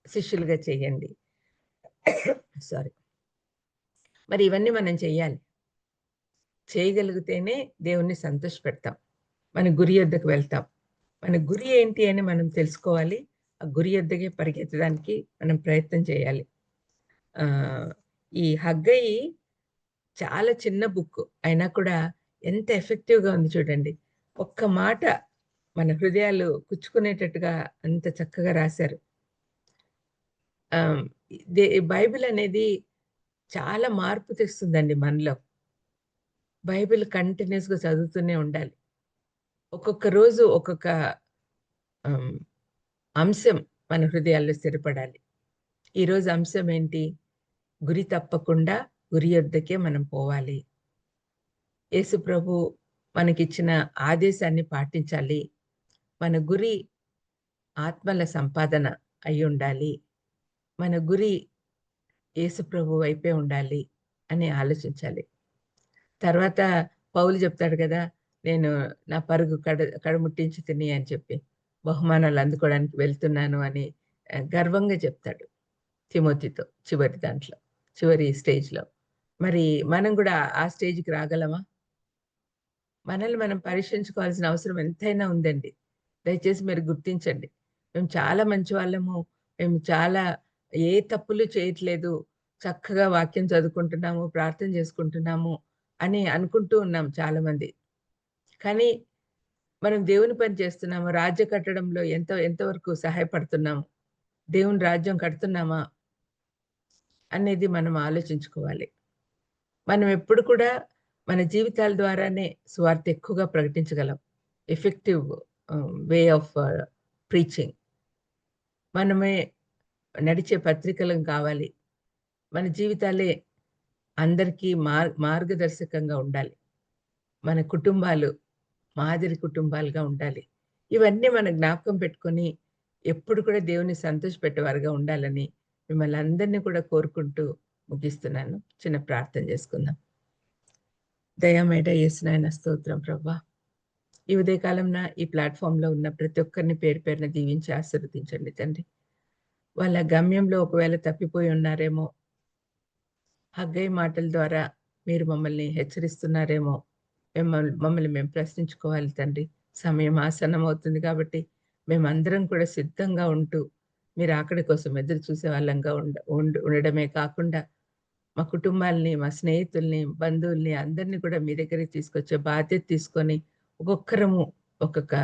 శిష్యులుగా చెయ్యండి. మరి ఇవన్నీ మనం చెయ్యాలి. చేయగలిగితేనే దేవుణ్ణి సంతోషపెడతాం, మన గురి యొద్దకు వెళ్తాం. మన గురి ఏంటి అని మనం తెలుసుకోవాలి. ఆ గురి యొద్దకే పరిగెత్తడానికి మనం ప్రయత్నం చేయాలి. ఈ హగ్గయి చాలా చిన్న బుక్ అయినా కూడా ఎంత ఎఫెక్టివ్‌గా ఉంది చూడండి. ఒక్క మాట మన హృదయాలు కుచ్చుకునేటట్టుగా అంత చక్కగా రాశారు. ఆహ్, బైబిల్ అనేది చాలా మార్పు తెస్తుందండి మనలో. బైబిల్ కంటిన్యూయస్‌గా చదువుతూనే ఉండాలి. ఒక్కొక్క రోజు ఒక్కొక్క ఆహ్, అంశం మన హృదయాల్లో స్థిరపడాలి. ఈరోజు అంశం ఏంటి? గురి తప్పకుండా గురి యొద్దకే మనం పోవాలి. యేసు ప్రభు మనకిచ్చిన ఆదేశాన్ని పాటించాలి. మన గురి ఆత్మల సంపాదన అయ్యుండాలి. మన గురి యేసు ప్రభు వైపే ఉండాలి అని ఆలోచించాలి. తర్వాత పౌలు చెప్తాడు కదా! నేను నా పరుగు కడముట్టించి తిని అని చెప్పి, బహుమానాలు అందుకోవడానికి వెళ్తున్నాను అని గర్వంగా చెప్తాడు తిమోతితో చివరి స్టేజ్‌లో. మరి మనం కూడా ఆ స్టేజ్‌కి రాగలమా? మనల్ని మనం పరీక్షించుకోవాల్సిన అవసరం ఎంతైనా ఉందండి. దయచేసి మీరు గుర్తించండి. మేము చాలా మంచివాళ్ళము. మేము చాలా ఏ తప్పులు చేయట్లేదు. చక్కగా వాక్యం చదువుకుంటున్నాము, ప్రార్థన చేసుకుంటున్నాము అని అనుకుంటూ ఉన్నాం చాలామంది. కానీ మనం దేవుని పని చేస్తున్నామా? రాజ్య కట్టడంలో ఎంతవరకు సహాయపడుతున్నాము? దేవుని రాజ్యం కడుతున్నామా? అనేది మనం ఆలోచించుకోవాలి. మనం ఎప్పుడు కూడా మన జీవితాల ద్వారానే సువార్త ఎక్కువగా ప్రకటించగలం. Effective way of preaching. మనమే నడిచే పత్రికలం కావాలి. మన జీవితాలే అందరికీ మార్గదర్శకంగా ఉండాలి. మన కుటుంబాలు మాదిరి కుటుంబాలుగా ఉండాలి. ఇవన్నీ మనం జ్ఞాపకం పెట్టుకొని ఎప్పుడు కూడా దేవుని సంతోషపెట్టేవారుగా ఉండాలని మిమ్మల్ని అందరినీ కూడా కోరుకుంటూ ముగిస్తున్నాను. చిన్న ప్రార్థన చేసుకుందాం. దయామేడ యేసునాయన స్తోత్రం ప్రభా! ఈ ఉదయకాలంన ఈ ప్లాట్‌ఫార్మ్‌లో ఉన్న ప్రతి ఒక్కరిని పేరు పేరున దీవించి ఆశీర్వదించండి తండ్రి. వాళ్ళ గమ్యంలో ఒకవేళ తప్పిపోయి ఉన్నారేమో, హగ్గయి మాటల ద్వారా మీరు మమ్మల్ని హెచ్చరిస్తున్నారేమో, మమ్మల్ని మేము ప్రశ్నించుకోవాలి తండ్రి. సమయం ఆసన్నమవుతుంది కాబట్టి మేమందరం కూడా సిద్ధంగా ఉంటూ మీ రాకడ కోసం ఎదురు చూసే వాళ్ళంగా ఉండడమే కాకుండా మా కుటుంబాల్ని, మా స్నేహితుల్ని, బంధువుల్ని అందరిని కూడా మీ దగ్గరికి తీసుకొచ్చే బాధ్యత తీసుకొని ఒక్కొక్కరము ఒక్కొక్క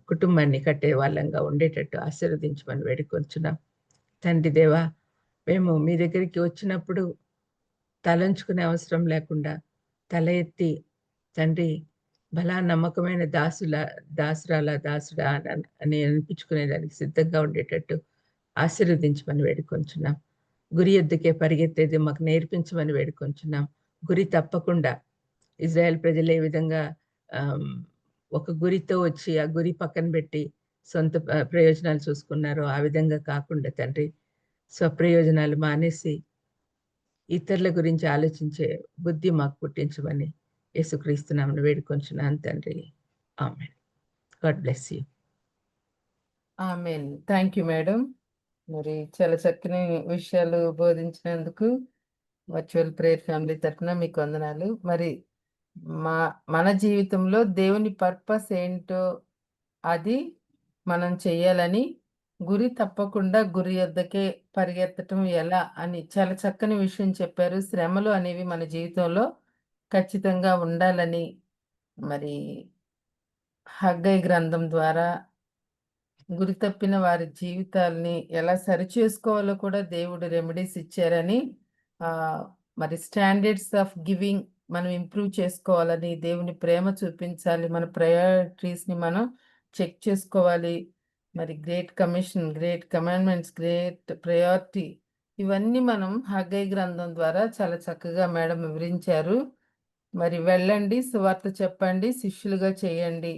కుటుంబాన్ని కట్టే వాళ్ళంగా ఉండేటట్టు ఆశీర్వదించమని వేడుకొంచున్నాం. తండ్రి దేవా! మేము మీ దగ్గరికి వచ్చినప్పుడు తలంచుకునే అవసరం లేకుండా తల ఎత్తి తండ్రి భలా నమ్మకమైన దాసుడా అని అనిపించుకునేదానికి సిద్ధంగా ఉండేటట్టు ఆశీర్వదించమని వేడుకొంచున్నాం. గురి యొద్దకే పరిగెత్తేది మాకు నేర్పించమని వేడుకొంచున్నాం. గురి తప్పకుండా ఇజ్రాయెల్ ప్రజలు ఏ విధంగా ఒక గురితో వచ్చి ఆ గురి పక్కన పెట్టి సొంత ప్రయోజనాలు చూసుకున్నారో ఆ విధంగా కాకుండా తండ్రి స్వప్రయోజనాలు మానేసి ఇతరుల గురించి ఆలోచించే బుద్ధి మాకు పుట్టించమని యేసుక్రీస్తు నామమున వేడుకొంచున్నాను తండ్రి. ఆమేన్. God bless you. ఆమేన్. Thank you madam. మరి చాలా చక్కని విషయాలు బోధించినందుకు వర్చువల్ ప్రేయర్ ఫ్యామిలీ తరఫున మీకు వందనాలు. మరి మన జీవితంలో దేవుని పర్పస్ ఏంటో అది మనం చెయ్యాలని గురి తప్పకుండా గురి యొద్దకే పరిగెత్తటం ఎలా అని చాలా చక్కని విషయం చెప్పారు. శ్రమలు అనేవి మన జీవితంలో ఖచ్చితంగా ఉండాలని మరి హగ్గయి గ్రంథం ద్వారా గురి తప్పిన వారి జీవితాల్ని ఎలా సరిచేసుకోవాలో కూడా దేవుడు రెమెడీస్ ఇచ్చారని మరి స్టాండర్డ్స్ ఆఫ్ గివింగ్ మనం ఇంప్రూవ్ చేసుకోవాలని, దేవుని ప్రేమ చూపించాలి, మన ప్రయారిటీస్ని మనం చెక్ చేసుకోవాలి. మరి great commission, great commandments, great priority ఇవన్నీ మనం హగ్గయి గ్రంథం ద్వారా చాలా చక్కగా మేడం వివరించారు. మరి వెళ్ళండి, సువార్త చెప్పండి, శిష్యులుగా చేయండి.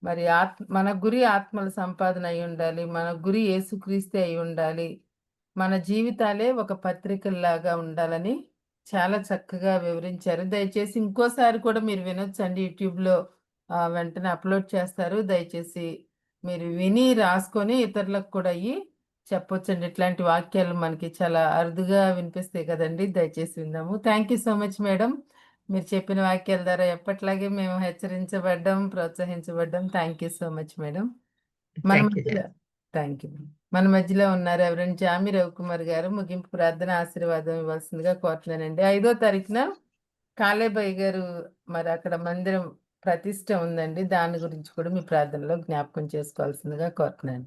మరి మన గురి ఆత్మల సంపాదన అయి ఉండాలి. మన గురి యేసుక్రీస్తే అయి ఉండాలి. మన జీవితాలే ఒక పత్రికల్లాగా ఉండాలని చాలా చక్కగా వివరించారు. దయచేసి ఇంకోసారి కూడా మీరు వినొచ్చండి. యూట్యూబ్‌లో వెంటనే అప్లోడ్ చేస్తారు. దయచేసి మీరు విని రాసుకొని ఇతరులకు కూడా చెప్పొచ్చండి. ఇట్లాంటి వాక్యాలు మనకి చాలా అరుదుగా వినిపిస్తాయి కదండి. దయచేసి విందాము. Thank you so much madam. మీరు చెప్పిన వాక్యాల ద్వారా ఎప్పట్లాగే మేము హెచ్చరించబడ్డాం, ప్రోత్సహించబడ్డాం. Thank you so much madam. మన థ్యాంక్ యూ మధ్యలో థ్యాంక్ యూ. మన మధ్యలో ఉన్నారు ఎవరైనా జామి రవికుమార్ గారు. ముగింపు ప్రార్థన ఆశీర్వాదం ఇవ్వాల్సిందిగా కోరుతున్నానండి. 5వ తారీఖున కాలేబయ్య గారు మరి అక్కడ మందిరం ప్రతిష్ట ఉందండి. దాని గురించి కూడా మీ ప్రార్థనలో జ్ఞాపకం చేసుకోవాల్సిందిగా కోరుతున్నాను.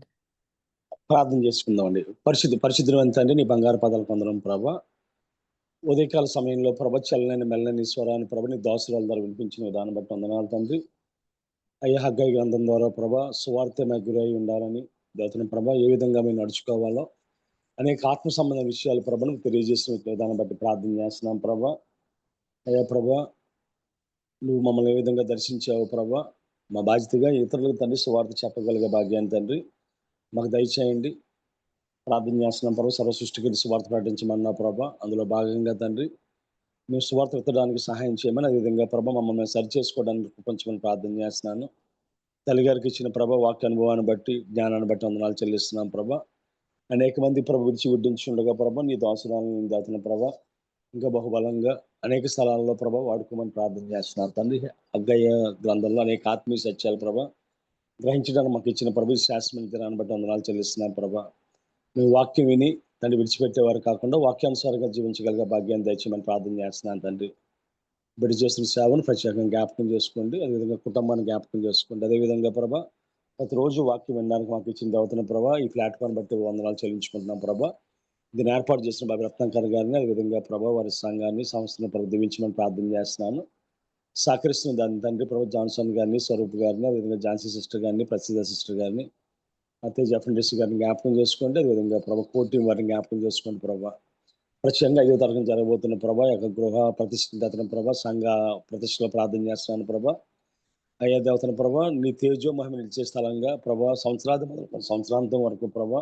ప్రార్థన చేసుకుందామండి. పరిశుద్ధుడు తండ్రి, నీ బంగారు పదాలు పొందడం ప్రభా. ఉదయకాల సమయంలో ప్రభ చల్లని మెల్లని స్వరాన్ని ప్రభ నీ దాసురాల ద్వారా వినిపించిన విధానం బట్టి వందనాలు తండ్రి. అయ్యా హగ్గయి గ్రంథం ద్వారా ప్రభ సువార్తమై గురై ఉండాలని దేవతని ప్రభ ఏ విధంగా మేము నడుచుకోవాలో అనేక ఆత్మ సంబంధ విషయాలు ప్రభను తెలియజేసిన విధానం బట్టి ప్రార్థన చేస్తున్నాం ప్రభ. అయ్యా ప్రభ, నువ్వు మమ్మల్ని ఏ విధంగా దర్శించావు ప్రభ, మా బాధ్యతగా ఇతరులకు తండ్రి సువార్త చెప్పగలిగే భాగ్యాన్ని తండ్రి మాకు దయచేయండి. ప్రార్థన చేస్తున్నాం ప్రభు. సర్వ సృష్టికి సువార్త ప్రకటించమన్నా ప్రభ. అందులో భాగంగా తండ్రి మేము సువార్త ఎత్తడానికి సహాయం చేయమని, అదేవిధంగా ప్రభ మమ్మల్ని సరి చేసుకోవడానికి కృపించమని ప్రార్థన చేస్తున్నాను. తల్లిగారికి ఇచ్చిన ప్రభ వాక్య అనుభవాన్ని బట్టి జ్ఞానాన్ని బట్టి వందనాలు చెల్లిస్తున్నాం ప్రభ. అనేక మంది ప్రభ విడిచి విడ్డించుండగా ప్రభ నీ దాసురాలను దాచిన ప్రభ ఇంకా బహుబలంగా అనేక స్థలాల్లో ప్రభ వాడుకోమని ప్రార్థన చేస్తున్నారు తండ్రి. హగ్గయ్య గ్రంథంలో అనేక ఆత్మీయ సత్యాలు ప్రభ గ్రహించడానికి మాకు ఇచ్చిన ప్రభు శాస్త్రమైన దినాన్ని బట్టి వందనాలు చెల్లిస్తున్నాం ప్రభ. మేము వాక్యం విని తండ్రి విడిచిపెట్టేవారు కాకుండా వాక్యానుసారంగా జీవించగలిగే భాగ్యాన్ని దయచేయమని ప్రార్థన చేస్తున్నాను తండ్రి. బిడ్డ చేస్తున్న సేవను ప్రత్యేకంగా జ్ఞాపకం చేసుకోండి, అదేవిధంగా కుటుంబాన్ని జ్ఞాపకం చేసుకోండి. అదేవిధంగా ప్రభ ప్రతిరోజు వాక్యం వినడానికి మాకు ఇచ్చిన దేవతన ప్రభ ఈ ప్లాట్ఫామ్ బట్టి వందనాలు చెల్లించుకుంటున్నాం ప్రభ. దీన్ని ఏర్పాటు చేసిన బాబు రత్నాకర్ గారిని, అదేవిధంగా ప్రభ వారి సంఘాన్ని సంస్థను ప్రభ దీవించమని ప్రార్థన చేస్తున్నాను. సహకరిస్తున్న దాని తండ్రి ప్రభ జాన్సన్ గారిని, స్వరూప్ గారిని, అదేవిధంగా ఝాన్సీ సిస్టర్ గారిని, ప్రసిద్ధ సిస్టర్ గారిని, తేజ్ అఫెండెస్ గారిని జ్ఞాపకం చేసుకోండి. అదేవిధంగా ప్రభ కోటి వారిని జ్ఞాపకం చేసుకోండి ప్రభ. ప్రత్యేకంగా 5వ తరగతి జరగబోతున్న ప్రభ యొక్క గృహ ప్రతిష్ఠిత ప్రభ సంఘ ప్రతిష్టలో ప్రార్థన చేస్తున్నాను ప్రభ. అయ్యా దేవతన ప్రభ నీ తేజో మహిమ నిలిచే స్థలంగా ప్రభ సంవత్సరాంతం వరకు ప్రభ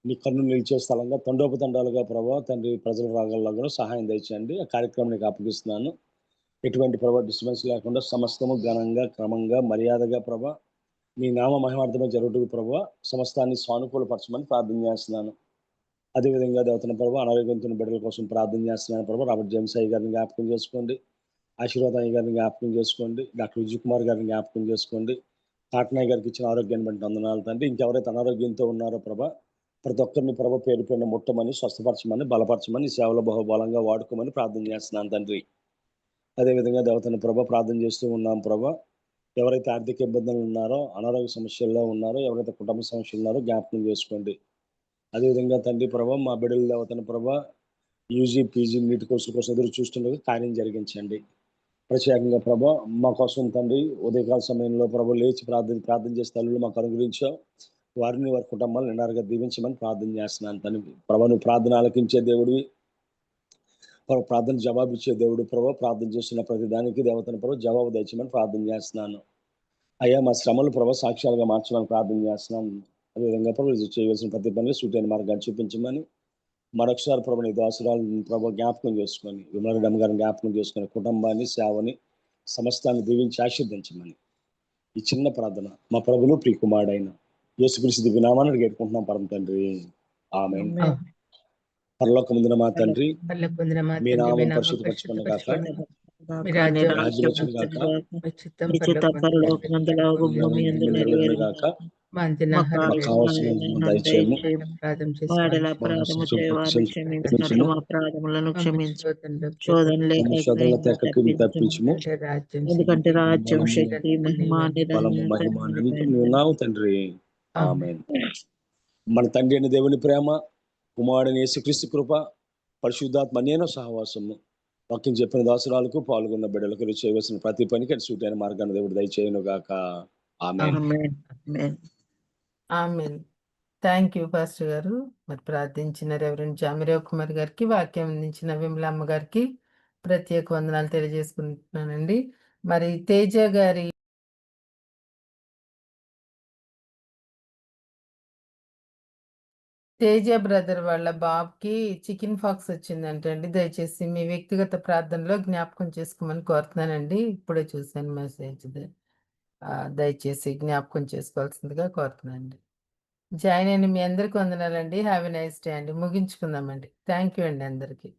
నీ కన్ను నిలిచే స్థలంగా తండోపతండాలుగా ప్రభ తండ్రి ప్రజల రాగల్లో సహాయం దయచేయండి. ఆ కార్యక్రమం నీకు అప్పగిస్తున్నాను. ఎటువంటి ప్రభ డిస్టర్బెన్స్ లేకుండా సమస్తము ఘనంగా క్రమంగా మర్యాదగా ప్రభ నీ నామ మహిమార్థమే జరుగుతుంది ప్రభు. సమస్తాన్ని సానుకూలపరచమని ప్రార్థన చేస్తున్నాను. అదేవిధంగా దేవతన ప్రభు అనారోగ్యంతో బిడ్డల కోసం ప్రార్థన చేస్తున్నాను ప్రభు. రాబర్ట్ జేమ్స్ అయ్య గారిని జ్ఞాపకం చేసుకోండి, ఆశీర్వాద అయ్య గారిని జ్ఞాపకం చేసుకోండి, డాక్టర్ విజయ్ కుమార్ గారిని జ్ఞాపకం చేసుకోండి. కాటనాయ్ గారికి ఇచ్చిన ఆరోగ్యాన్ని బట్టి వందనాలు తండ్రి. ఇంకెవరైతే అనారోగ్యంతో ఉన్నారో ప్రభ ప్రతి ఒక్కరిని ప్రభ పేరు పేరున ముట్టమని, స్వస్థపరచమని, బలపరచమని, సేవలో బహుబలంగా వాడుకోమని ప్రార్థన చేస్తున్నాను తండ్రి. అదేవిధంగా దేవతన ప్రభ ప్రార్థన చేస్తూ ఉన్నాం ప్రభ. ఎవరైతే ఆర్థిక ఇబ్బందులు ఉన్నారో, అనారోగ్య సమస్యల్లో ఉన్నారో, ఎవరైతే కుటుంబ సమస్యలు ఉన్నారో జ్ఞాపకం చేసుకోండి. అదేవిధంగా తండ్రి ప్రభ మా బిడ్డలు దేవతన ప్రభ యూజీ పీజీ నీటి కోర్సుల కోసం ఎదురు చూస్తుండగా కార్యం జరిగించండి. ప్రత్యేకంగా ప్రభ మా కోసం తండ్రి ఉదయకాల సమయంలో ప్రభ లేచి ప్రార్థన చేసే తల్లులు మాకు అనుగ్రహించావు. వారిని వారి కుటుంబాలను నిండారుగా దీవించమని ప్రార్థన చేస్తున్నాను తండ్రి. ప్రభ నువ్వు ప్రార్థన ఆలకించే దేవుడివి, ప్రార్థన జవాబు ఇచ్చే దేవుడు ప్రభు. ప్రార్థన చేస్తున్న ప్రతి దానికి దేవతను ప్రభు జవాబు దయచేయమని ప్రార్థన చేస్తున్నాను. అయ్యా మా శ్రమలు ప్రభు సాక్ష్యాలుగా మార్చమని ప్రార్థన చేస్తున్నాను. అదేవిధంగా ప్రభు చేయవలసిన ప్రతి పనిలో సూటైన మార్గాన్ని చూపించమని మరొకసారి ప్రభు నీ దాసురాలను ప్రభు జ్ఞాపకం చేసుకొని, విమలరెడ్డి గారిని జ్ఞాపకం చేసుకొని కుటుంబాన్ని, సేవని, సమస్తాన్ని దీవించి ఆశీర్వదించమని ఈ చిన్న ప్రార్థన మా ప్రభులు ప్రియకుమారుడైన యేసుక్రీస్తు దివ్య నామాన్ని అడిగేట్టుకుంటున్నాం పరమ తండ్రి. ఆమేన్. పరలోకమందున మా తండ్రి, మీ నామం పరిశుద్ధపరచుకొను గాక, మీ రాజ్యం వచ్చును గాక, మీ చిత్తం పరలోకమందులాగు భూమి యందు నెరవేరును గాక. మాకు కావాల్సిన దయచేయము. వాడల అపరాధము చేయవారు క్షమించినట్లు మా అపరాధములను క్షమించు. శోధనలో తెక్కకి తప్పించుము. ఎందుకంటే రాజ్యం, శక్తి, మహిమ బలము మహిమ నీవు నావు తండ్రి. ఆమేన్. మన తండ్రి అయిన దేవుని ప్రేమ, కుమారుడైన యేసుక్రీస్తు కృప, పరిశుద్ధాత్మ అన్యోన్య సహవాసము వాక్యం చెప్పిన దాసురాలకు పాల్గొన్న బిడ్డలకు చేయవలసిన ప్రతి పనికి సూటైన మార్గాన్ని దేవుడు దయచేయును గాక. ఆమేన్. ఆమేన్. థ్యాంక్ యూ పాస్టర్ గారు. మరి ప్రార్థించిన రెవరెండ్ జామిరావు కుమార్ గారికి, వాక్యం అందించిన విమలమ్మ గారికి ప్రత్యేక వందనాలు తెలియజేసుకుంటున్నానండి. మరి తేజ గారి తేజ బ్రదర్ వాళ్ళ బాబుకి చికెన్ ఫాక్స్ వచ్చిందంటండి. దయచేసి మీ వ్యక్తిగత ప్రార్థనలో జ్ఞాపకం చేసుకోమని కోరుతున్నానండి. ఇప్పుడే చూశాను మెసేజ్. దయచేసి జ్ఞాపకం చేసుకోవాల్సిందిగా కోరుతున్నానండి. జాయిన్ అయిన మీ అందరికీ వందనాలండి. హ్యావ్ ఎ నైస్ డే అండి. ముగించుకుందామండి. థ్యాంక్ యూ అండి అందరికీ.